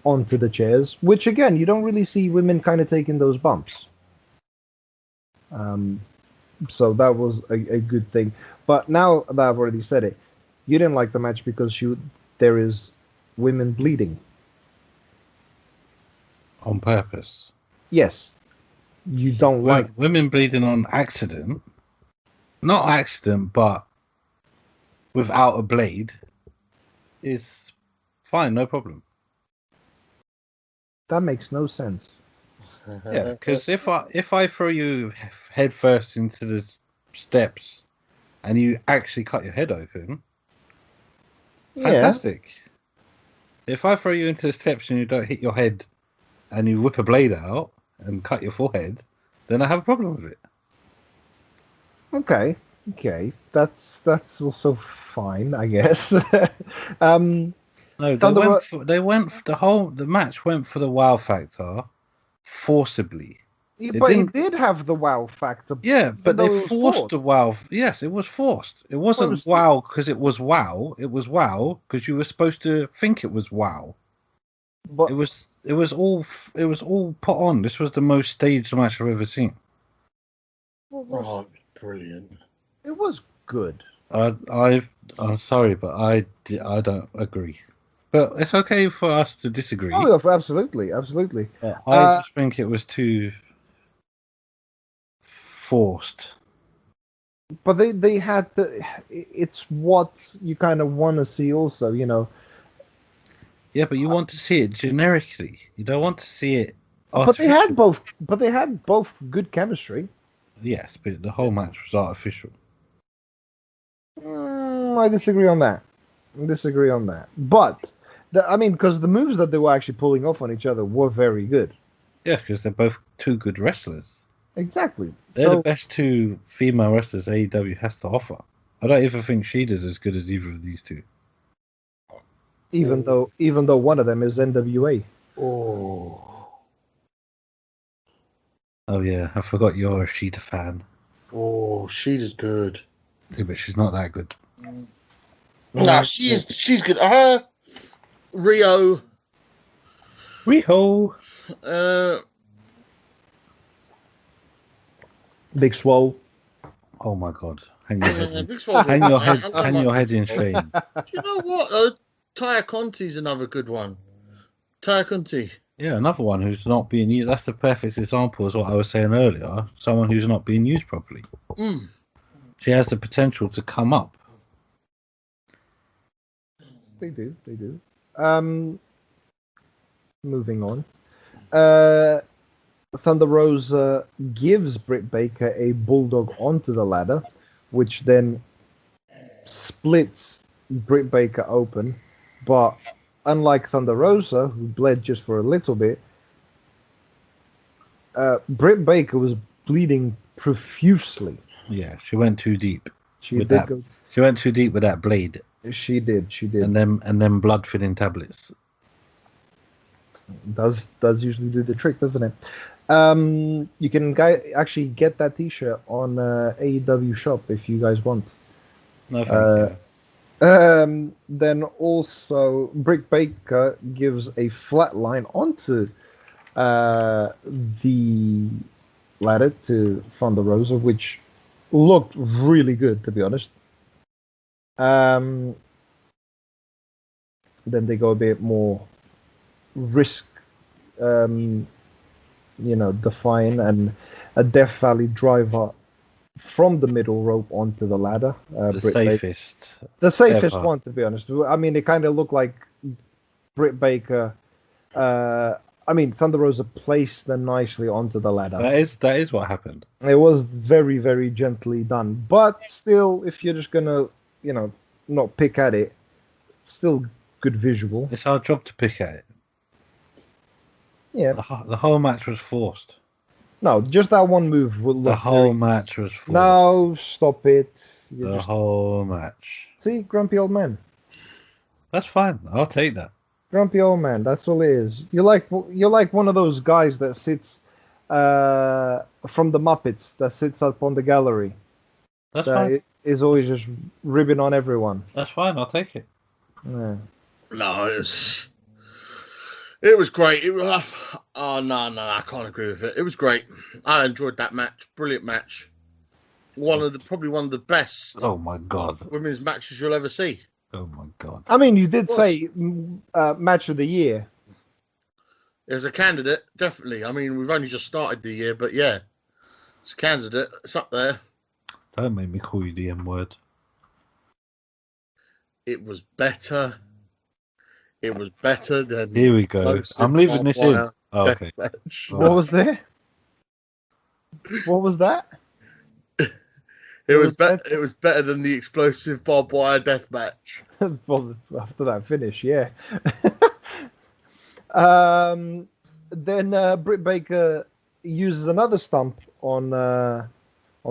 Speaker 1: onto the chairs, which again, you don't really see women kind of taking those bumps. So that was a good thing. But now that I've already said it, you didn't like the match because there is women bleeding.
Speaker 2: On purpose.
Speaker 1: Yes. You don't like
Speaker 2: women bleeding on accident. Not accident, but without a blade is fine, no problem.
Speaker 1: That makes no sense.
Speaker 2: Yeah, because if I throw you head first into the steps and you actually cut your head open, fantastic. Yeah. If I throw you into the steps and you don't hit your head and you whip a blade out and cut your forehead, then I have a problem with it.
Speaker 1: Okay, that's also fine, I guess. No,
Speaker 2: the match went for the wow factor forcibly.
Speaker 1: But it did have the wow factor.
Speaker 2: Yeah, but they forced the wow. Yes, it was forced. It wasn't wow because it was wow. It was wow because you were supposed to think it was wow. But it was all put on. This was the most staged match I've ever seen.
Speaker 4: Oh, brilliant!
Speaker 1: It was good.
Speaker 2: I'm sorry, but I don't agree. But it's okay for us to disagree.
Speaker 1: Oh, absolutely.
Speaker 2: I just think it was too forced.
Speaker 1: But they had it's what you kind of want to see also, you know.
Speaker 2: Yeah, but you want to see it generically. You don't want to see it
Speaker 1: But they had both good chemistry.
Speaker 2: Yes, but the whole match was artificial.
Speaker 1: I disagree on that. But because the moves that they were actually pulling off on each other were very good.
Speaker 2: Yeah, because they're both two good wrestlers.
Speaker 1: Exactly.
Speaker 2: They're the best two female wrestlers AEW has to offer. I don't even think Shida's as good as either of these two.
Speaker 1: Even though one of them is NWA.
Speaker 2: Oh yeah, I forgot you're a Shida fan.
Speaker 4: Oh, Shida's good.
Speaker 2: Yeah, but she's not that good.
Speaker 4: No, she's good. Rio.
Speaker 1: Big Swole.
Speaker 2: Oh my god. Hang your head in shame.
Speaker 4: Do you know what? Taya Conti's another good one. Taya Conti.
Speaker 2: Yeah, another one who's not being used. That's the perfect example as what I was saying earlier. Someone who's not being used properly. She has the potential to come up.
Speaker 1: They do. Moving on. Thunder Rosa gives Britt Baker a bulldog onto the ladder, which then splits Britt Baker open. But unlike Thunder Rosa, who bled just for a little bit, Britt Baker was bleeding profusely.
Speaker 2: Yeah, she went too deep.
Speaker 1: She
Speaker 2: with
Speaker 1: did
Speaker 2: that.
Speaker 1: go.
Speaker 2: She went too deep with that blade.
Speaker 1: She did.
Speaker 2: And then blood filling tablets.
Speaker 1: Does usually do the trick, doesn't it? You can actually get that T-shirt on AEW shop if you guys want.
Speaker 2: No, thank you.
Speaker 1: Then also Britt Baker gives a flatline onto the ladder to Thunder Rosa, which looked really good, to be honest. Then they go a bit more risk, defying, and a Death Valley driver from the middle rope onto the ladder.
Speaker 2: The
Speaker 1: safest
Speaker 2: ever.
Speaker 1: one, to be honest. I mean, it kind of looked like Britt Baker. Thunder Rosa placed them nicely onto the ladder.
Speaker 2: That is what happened.
Speaker 1: It was very, very gently done, but still, if you're just gonna, not pick at it, still good visual.
Speaker 2: It's our job to pick at it.
Speaker 1: Yeah.
Speaker 2: The whole match was forced.
Speaker 1: No, just that one move will look.
Speaker 2: The whole match was forced.
Speaker 1: No, stop it.
Speaker 2: Whole match.
Speaker 1: See, grumpy old man.
Speaker 2: That's fine. I'll take that.
Speaker 1: Grumpy old man. That's all it is. You're like one of those guys that sits from the Muppets that sits up on the gallery.
Speaker 2: That's fine.
Speaker 1: Is always just ribbing on everyone.
Speaker 2: That's fine. I'll take it.
Speaker 1: Yeah.
Speaker 4: No, it was great. No, I can't agree with it. It was great. I enjoyed that match. Brilliant match. Probably one of the best.
Speaker 2: Oh my god.
Speaker 4: Women's matches you'll ever see.
Speaker 2: Oh my god.
Speaker 1: I mean, you did say match of the year.
Speaker 4: As a candidate, definitely. I mean, we've only just started the year, but yeah, it's a candidate. It's up there.
Speaker 2: Don't make me call you the M word.
Speaker 4: It was better. It was better than.
Speaker 2: Here we go. I'm leaving this in. Oh, okay.
Speaker 1: What was there? What was that?
Speaker 4: It was better. It was better than the explosive barbed wire death match.
Speaker 1: Well, after that finish, yeah. Then Britt Baker uses another stump on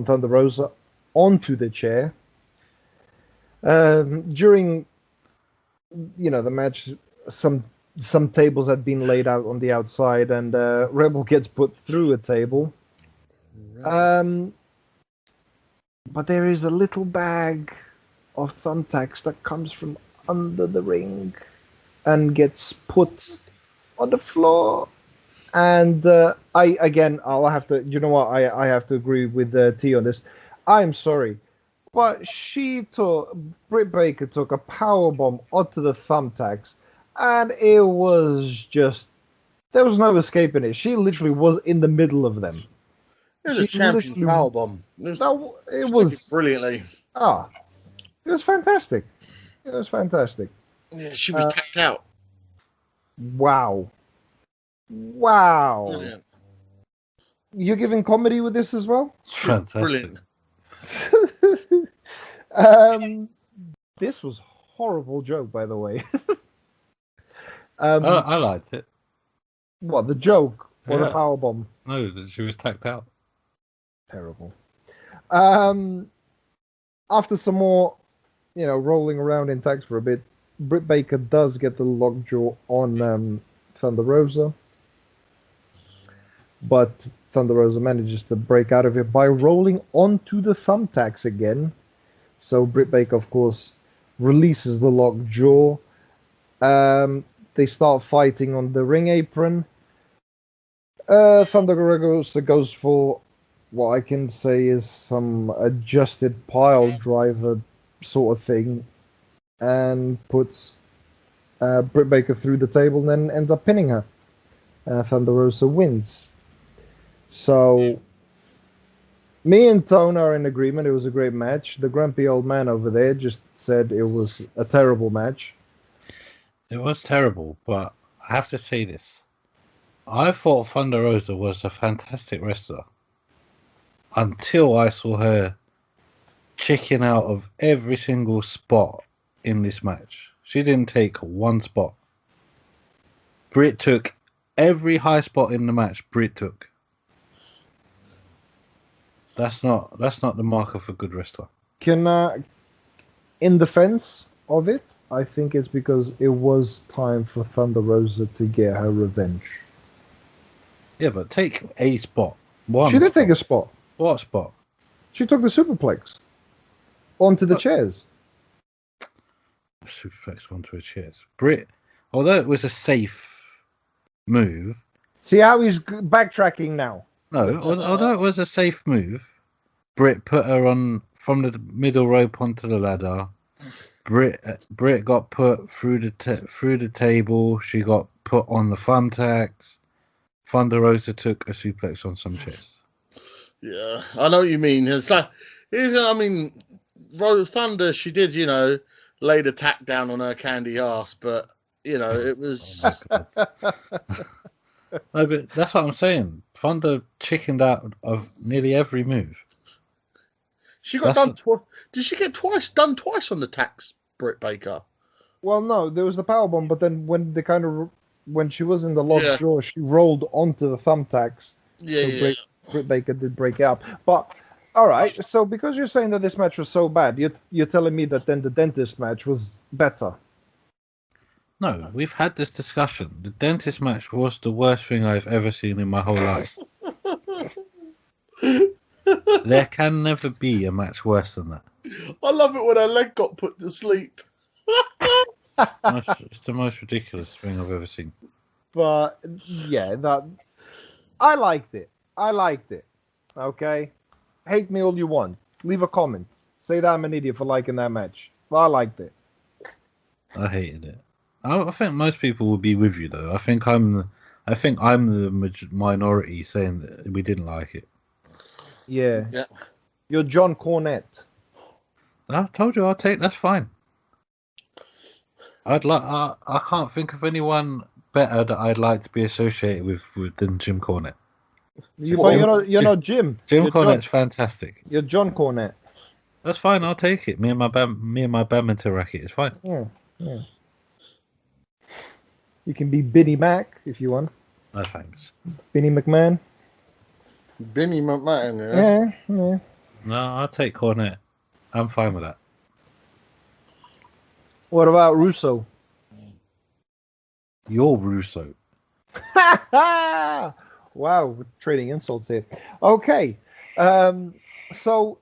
Speaker 1: Thunder Rosa onto the chair. During the match, some tables had been laid out on the outside, and Rebel gets put through a table. But there is a little bag of thumbtacks that comes from under the ring and gets put on the floor. And I'll have to, I have to agree with T on this. I'm sorry, but Britt Baker took a powerbomb onto the thumbtacks, and it was just, there was no escaping it. She literally was in the middle of them.
Speaker 4: It was a champion powerbomb. It was brilliantly.
Speaker 1: It was fantastic.
Speaker 4: Yeah, she was tapped out.
Speaker 1: Wow.
Speaker 4: Brilliant.
Speaker 1: You're giving comedy with this as well?
Speaker 2: Fantastic.
Speaker 4: Brilliant.
Speaker 1: This was horrible joke, by the way.
Speaker 2: I liked it.
Speaker 1: What, the joke or the powerbomb?
Speaker 2: No, she was tapped out.
Speaker 1: Terrible. After some more, rolling around in tags for a bit, Britt Baker does get the lockjaw on Thunder Rosa, but Thunder Rosa manages to break out of it by rolling onto the thumbtacks again. So Britt Baker, of course, releases the lockjaw. They start fighting on the ring apron. Thunder Rosa goes for what I can say is some adjusted pile driver sort of thing, and puts Britt Baker through the table and then ends up pinning her. Thunder Rosa wins. So, me and Tone are in agreement. It was a great match. The grumpy old man over there just said it was a terrible match.
Speaker 2: It was terrible, but I have to say this. I thought Thunder Rosa was a fantastic wrestler until I saw her checking out of every single spot in this match. She didn't take one spot. Britt took every high spot in the match. Britt took. That's not the marker for good wrestler.
Speaker 1: In defense of it, I think it's because it was time for Thunder Rosa to get her revenge.
Speaker 2: Yeah, but take a spot.
Speaker 1: She did take a spot.
Speaker 2: What spot?
Speaker 1: She took the superplex onto the chairs.
Speaker 2: Superplex onto her chairs. Britt, although it was a safe move.
Speaker 1: See how he's backtracking now.
Speaker 2: No, although it was a safe move, Britt put her on from the middle rope onto the ladder. Britt got put through the table. She got put on the thumbtacks. Thunder Rosa took a suplex on some chairs.
Speaker 4: Yeah, I know what you mean. It's like, Rose Thunder, she did, lay the tack down on her candy ass, but it was.
Speaker 2: No, but that's what I'm saying. Thunder chickened out of nearly every move.
Speaker 4: She got done twice. Did she get done twice on the tacks, Britt Baker?
Speaker 1: Well, no, there was the powerbomb, but then when she was in the lockjaw, she rolled onto the thumbtacks.
Speaker 4: Yeah,
Speaker 1: Britt Baker did break out. But all right, so because you're saying that this match was so bad, you're telling me that then the dentist match was better.
Speaker 2: No, we've had this discussion. The dentist match was the worst thing I've ever seen in my whole life. There can never be a match worse than that.
Speaker 4: I love it when her leg got put to sleep.
Speaker 2: It's the most ridiculous thing I've ever seen.
Speaker 1: But yeah, I liked it. Okay, hate me all you want. Leave a comment. Say that I'm an idiot for liking that match. But I liked it.
Speaker 2: I hated it. I think most people will be with you though. I think I'm the minority saying that we didn't like it.
Speaker 1: Yeah. You're John Cornette.
Speaker 2: I told you that's fine. I can't think of anyone better that I'd like to be associated with than Jim Cornette.
Speaker 1: You're not Jim.
Speaker 2: Jim Cornette's fantastic.
Speaker 1: You're John Cornette.
Speaker 2: That's fine. I'll take it. Me and my badminton racket is fine.
Speaker 1: Yeah. You can be Benny Mac if you want.
Speaker 2: No thanks.
Speaker 1: Benny McMahon.
Speaker 4: Benny McMahon.
Speaker 1: Yeah.
Speaker 2: No, I'll take Cornette. I'm fine with that.
Speaker 1: What about Russo?
Speaker 2: You're Russo.
Speaker 1: Wow, we're trading insults here. Okay, so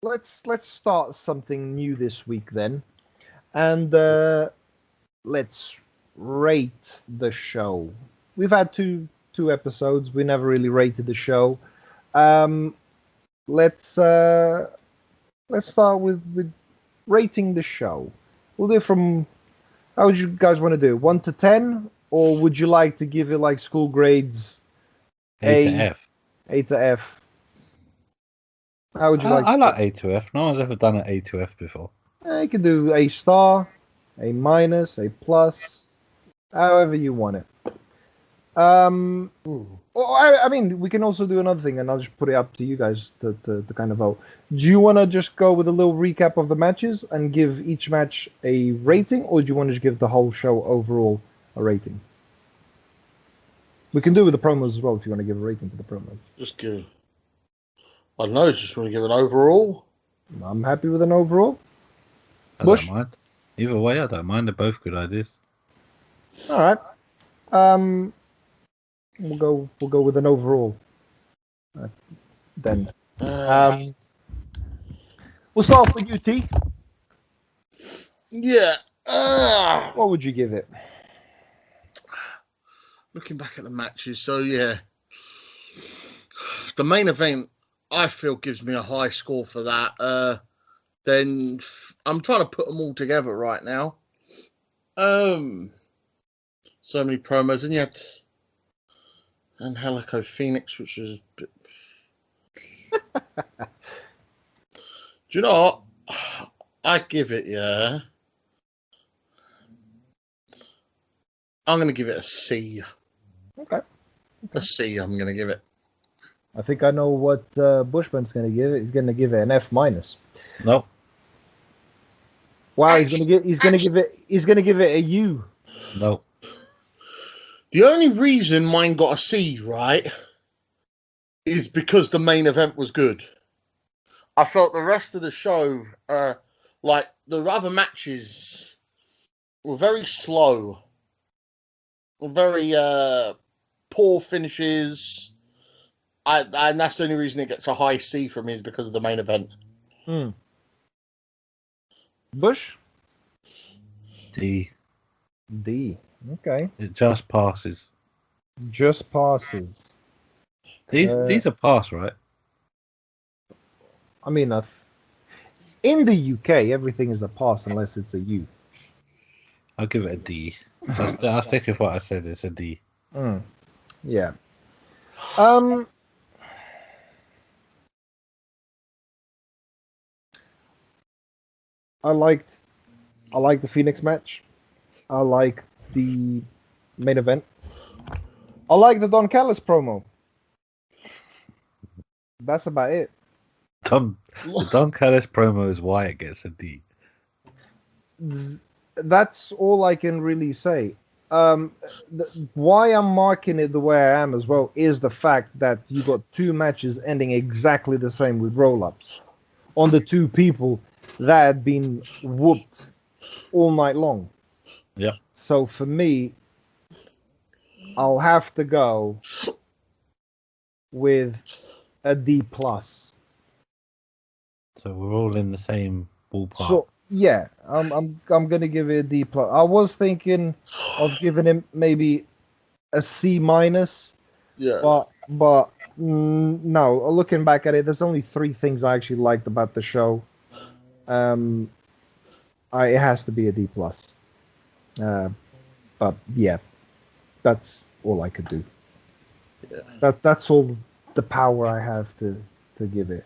Speaker 1: let's start something new this week then, and let's rate the show. We've had two episodes. We never really rated the show. Let's start with rating the show. We'll do it from, how would you guys want to do? 1 to 10? Or would you like to give it like school grades?
Speaker 2: A to F.
Speaker 1: A to F. How would you like?
Speaker 2: I like A to F. No one's ever done an A to F before.
Speaker 1: You can do A star, A minus, A plus, however you want it. I mean, we can also do another thing, and I'll just put it up to you guys to kind of vote. Do you want to just go with a little recap of the matches and give each match a rating, or do you want to just give the whole show overall a rating? We can do it with the promos as well if you want to give a rating to the promos.
Speaker 4: Just give. I don't know. Just want to give an overall.
Speaker 1: I'm happy with an overall.
Speaker 2: I don't mind. Either way, I don't mind. They're both good ideas.
Speaker 1: All right. We'll go with an overall. Then. We'll start off with you, T.
Speaker 4: Yeah.
Speaker 1: What would you give it?
Speaker 4: Looking back at the matches, so yeah. The main event, I feel, gives me a high score for that. Then I'm trying to put them all together right now. So many promos, and yet Angelico Phoenix, which is a bit... Do you know what? I give it, yeah. I'm going to give it a C.
Speaker 1: Okay.
Speaker 4: A C, I'm going to give it.
Speaker 1: I think I know what Bushman's going to give it. He's going to give it an F minus.
Speaker 2: No.
Speaker 1: Wow, he's going to give it a U.
Speaker 2: No.
Speaker 4: The only reason mine got a C, right, is because the main event was good. I felt the rest of the show, like the other matches, were very slow, very poor finishes. And that's the only reason it gets a high C from me is because of the main event.
Speaker 1: Bush?
Speaker 2: D.
Speaker 1: D. Okay.
Speaker 2: It just passes.
Speaker 1: Just passes.
Speaker 2: These are pass, right?
Speaker 1: I mean, in the UK, everything is a pass unless it's a U.
Speaker 2: I'll give it a D. I'll stick with what I said. It's a D.
Speaker 1: Yeah. I liked the Phoenix match. I like the main event. I like the Don Callis promo. That's about it.
Speaker 2: The Don Callis promo is why it gets a D.
Speaker 1: That's all I can really say. Why I'm marking it the way I am as well is the fact that you got two matches ending exactly the same with roll-ups on the two people that had been whooped all night long.
Speaker 2: Yeah.
Speaker 1: So for me, I'll have to go with a D plus.
Speaker 2: So we're all in the same ballpark.
Speaker 1: So yeah, I'm gonna give it a D plus. I was thinking of giving him maybe a C minus.
Speaker 4: Yeah.
Speaker 1: But no. Looking back at it, there's only 3 things I actually liked about the show. It has to be a D plus. But yeah, that's all I could do. Yeah. That's all the power I have to give it.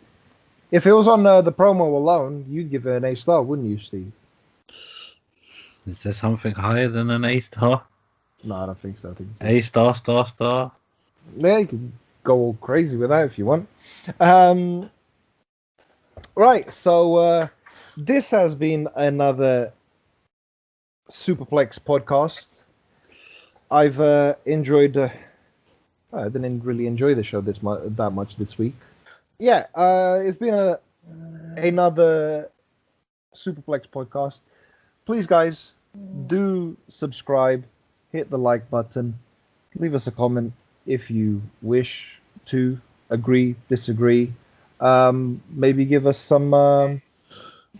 Speaker 1: If it was on the promo alone, you'd give it an A star, wouldn't you, Steve?
Speaker 2: Is there something higher than an A star?
Speaker 1: No, I don't think so. I think it's
Speaker 2: A star, star, star.
Speaker 1: Yeah, you can go all crazy with that if you want. Right, so this has been another Superplex podcast. I've enjoyed. I didn't really enjoy the show that much this week. Yeah, it's been another Superplex podcast. Please, guys, do subscribe, hit the like button, leave us a comment if you wish to agree, disagree. Maybe give us some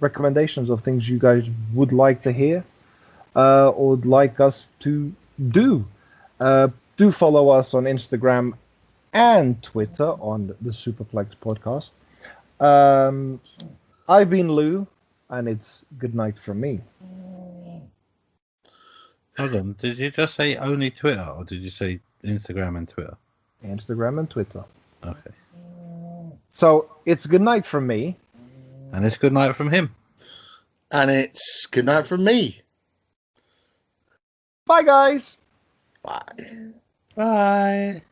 Speaker 1: recommendations of things you guys would like to hear or would like us to do. Do follow us on Instagram and Twitter on the Superplex podcast. I've been Lou, and it's good night from me.
Speaker 2: Hold on, did you just say only Twitter, or did you say Instagram and Twitter?
Speaker 1: Instagram and Twitter.
Speaker 2: Okay.
Speaker 1: So it's good night from me.
Speaker 2: And it's good night from him.
Speaker 4: And it's good night from me.
Speaker 1: Bye, guys.
Speaker 4: Bye.
Speaker 2: Bye.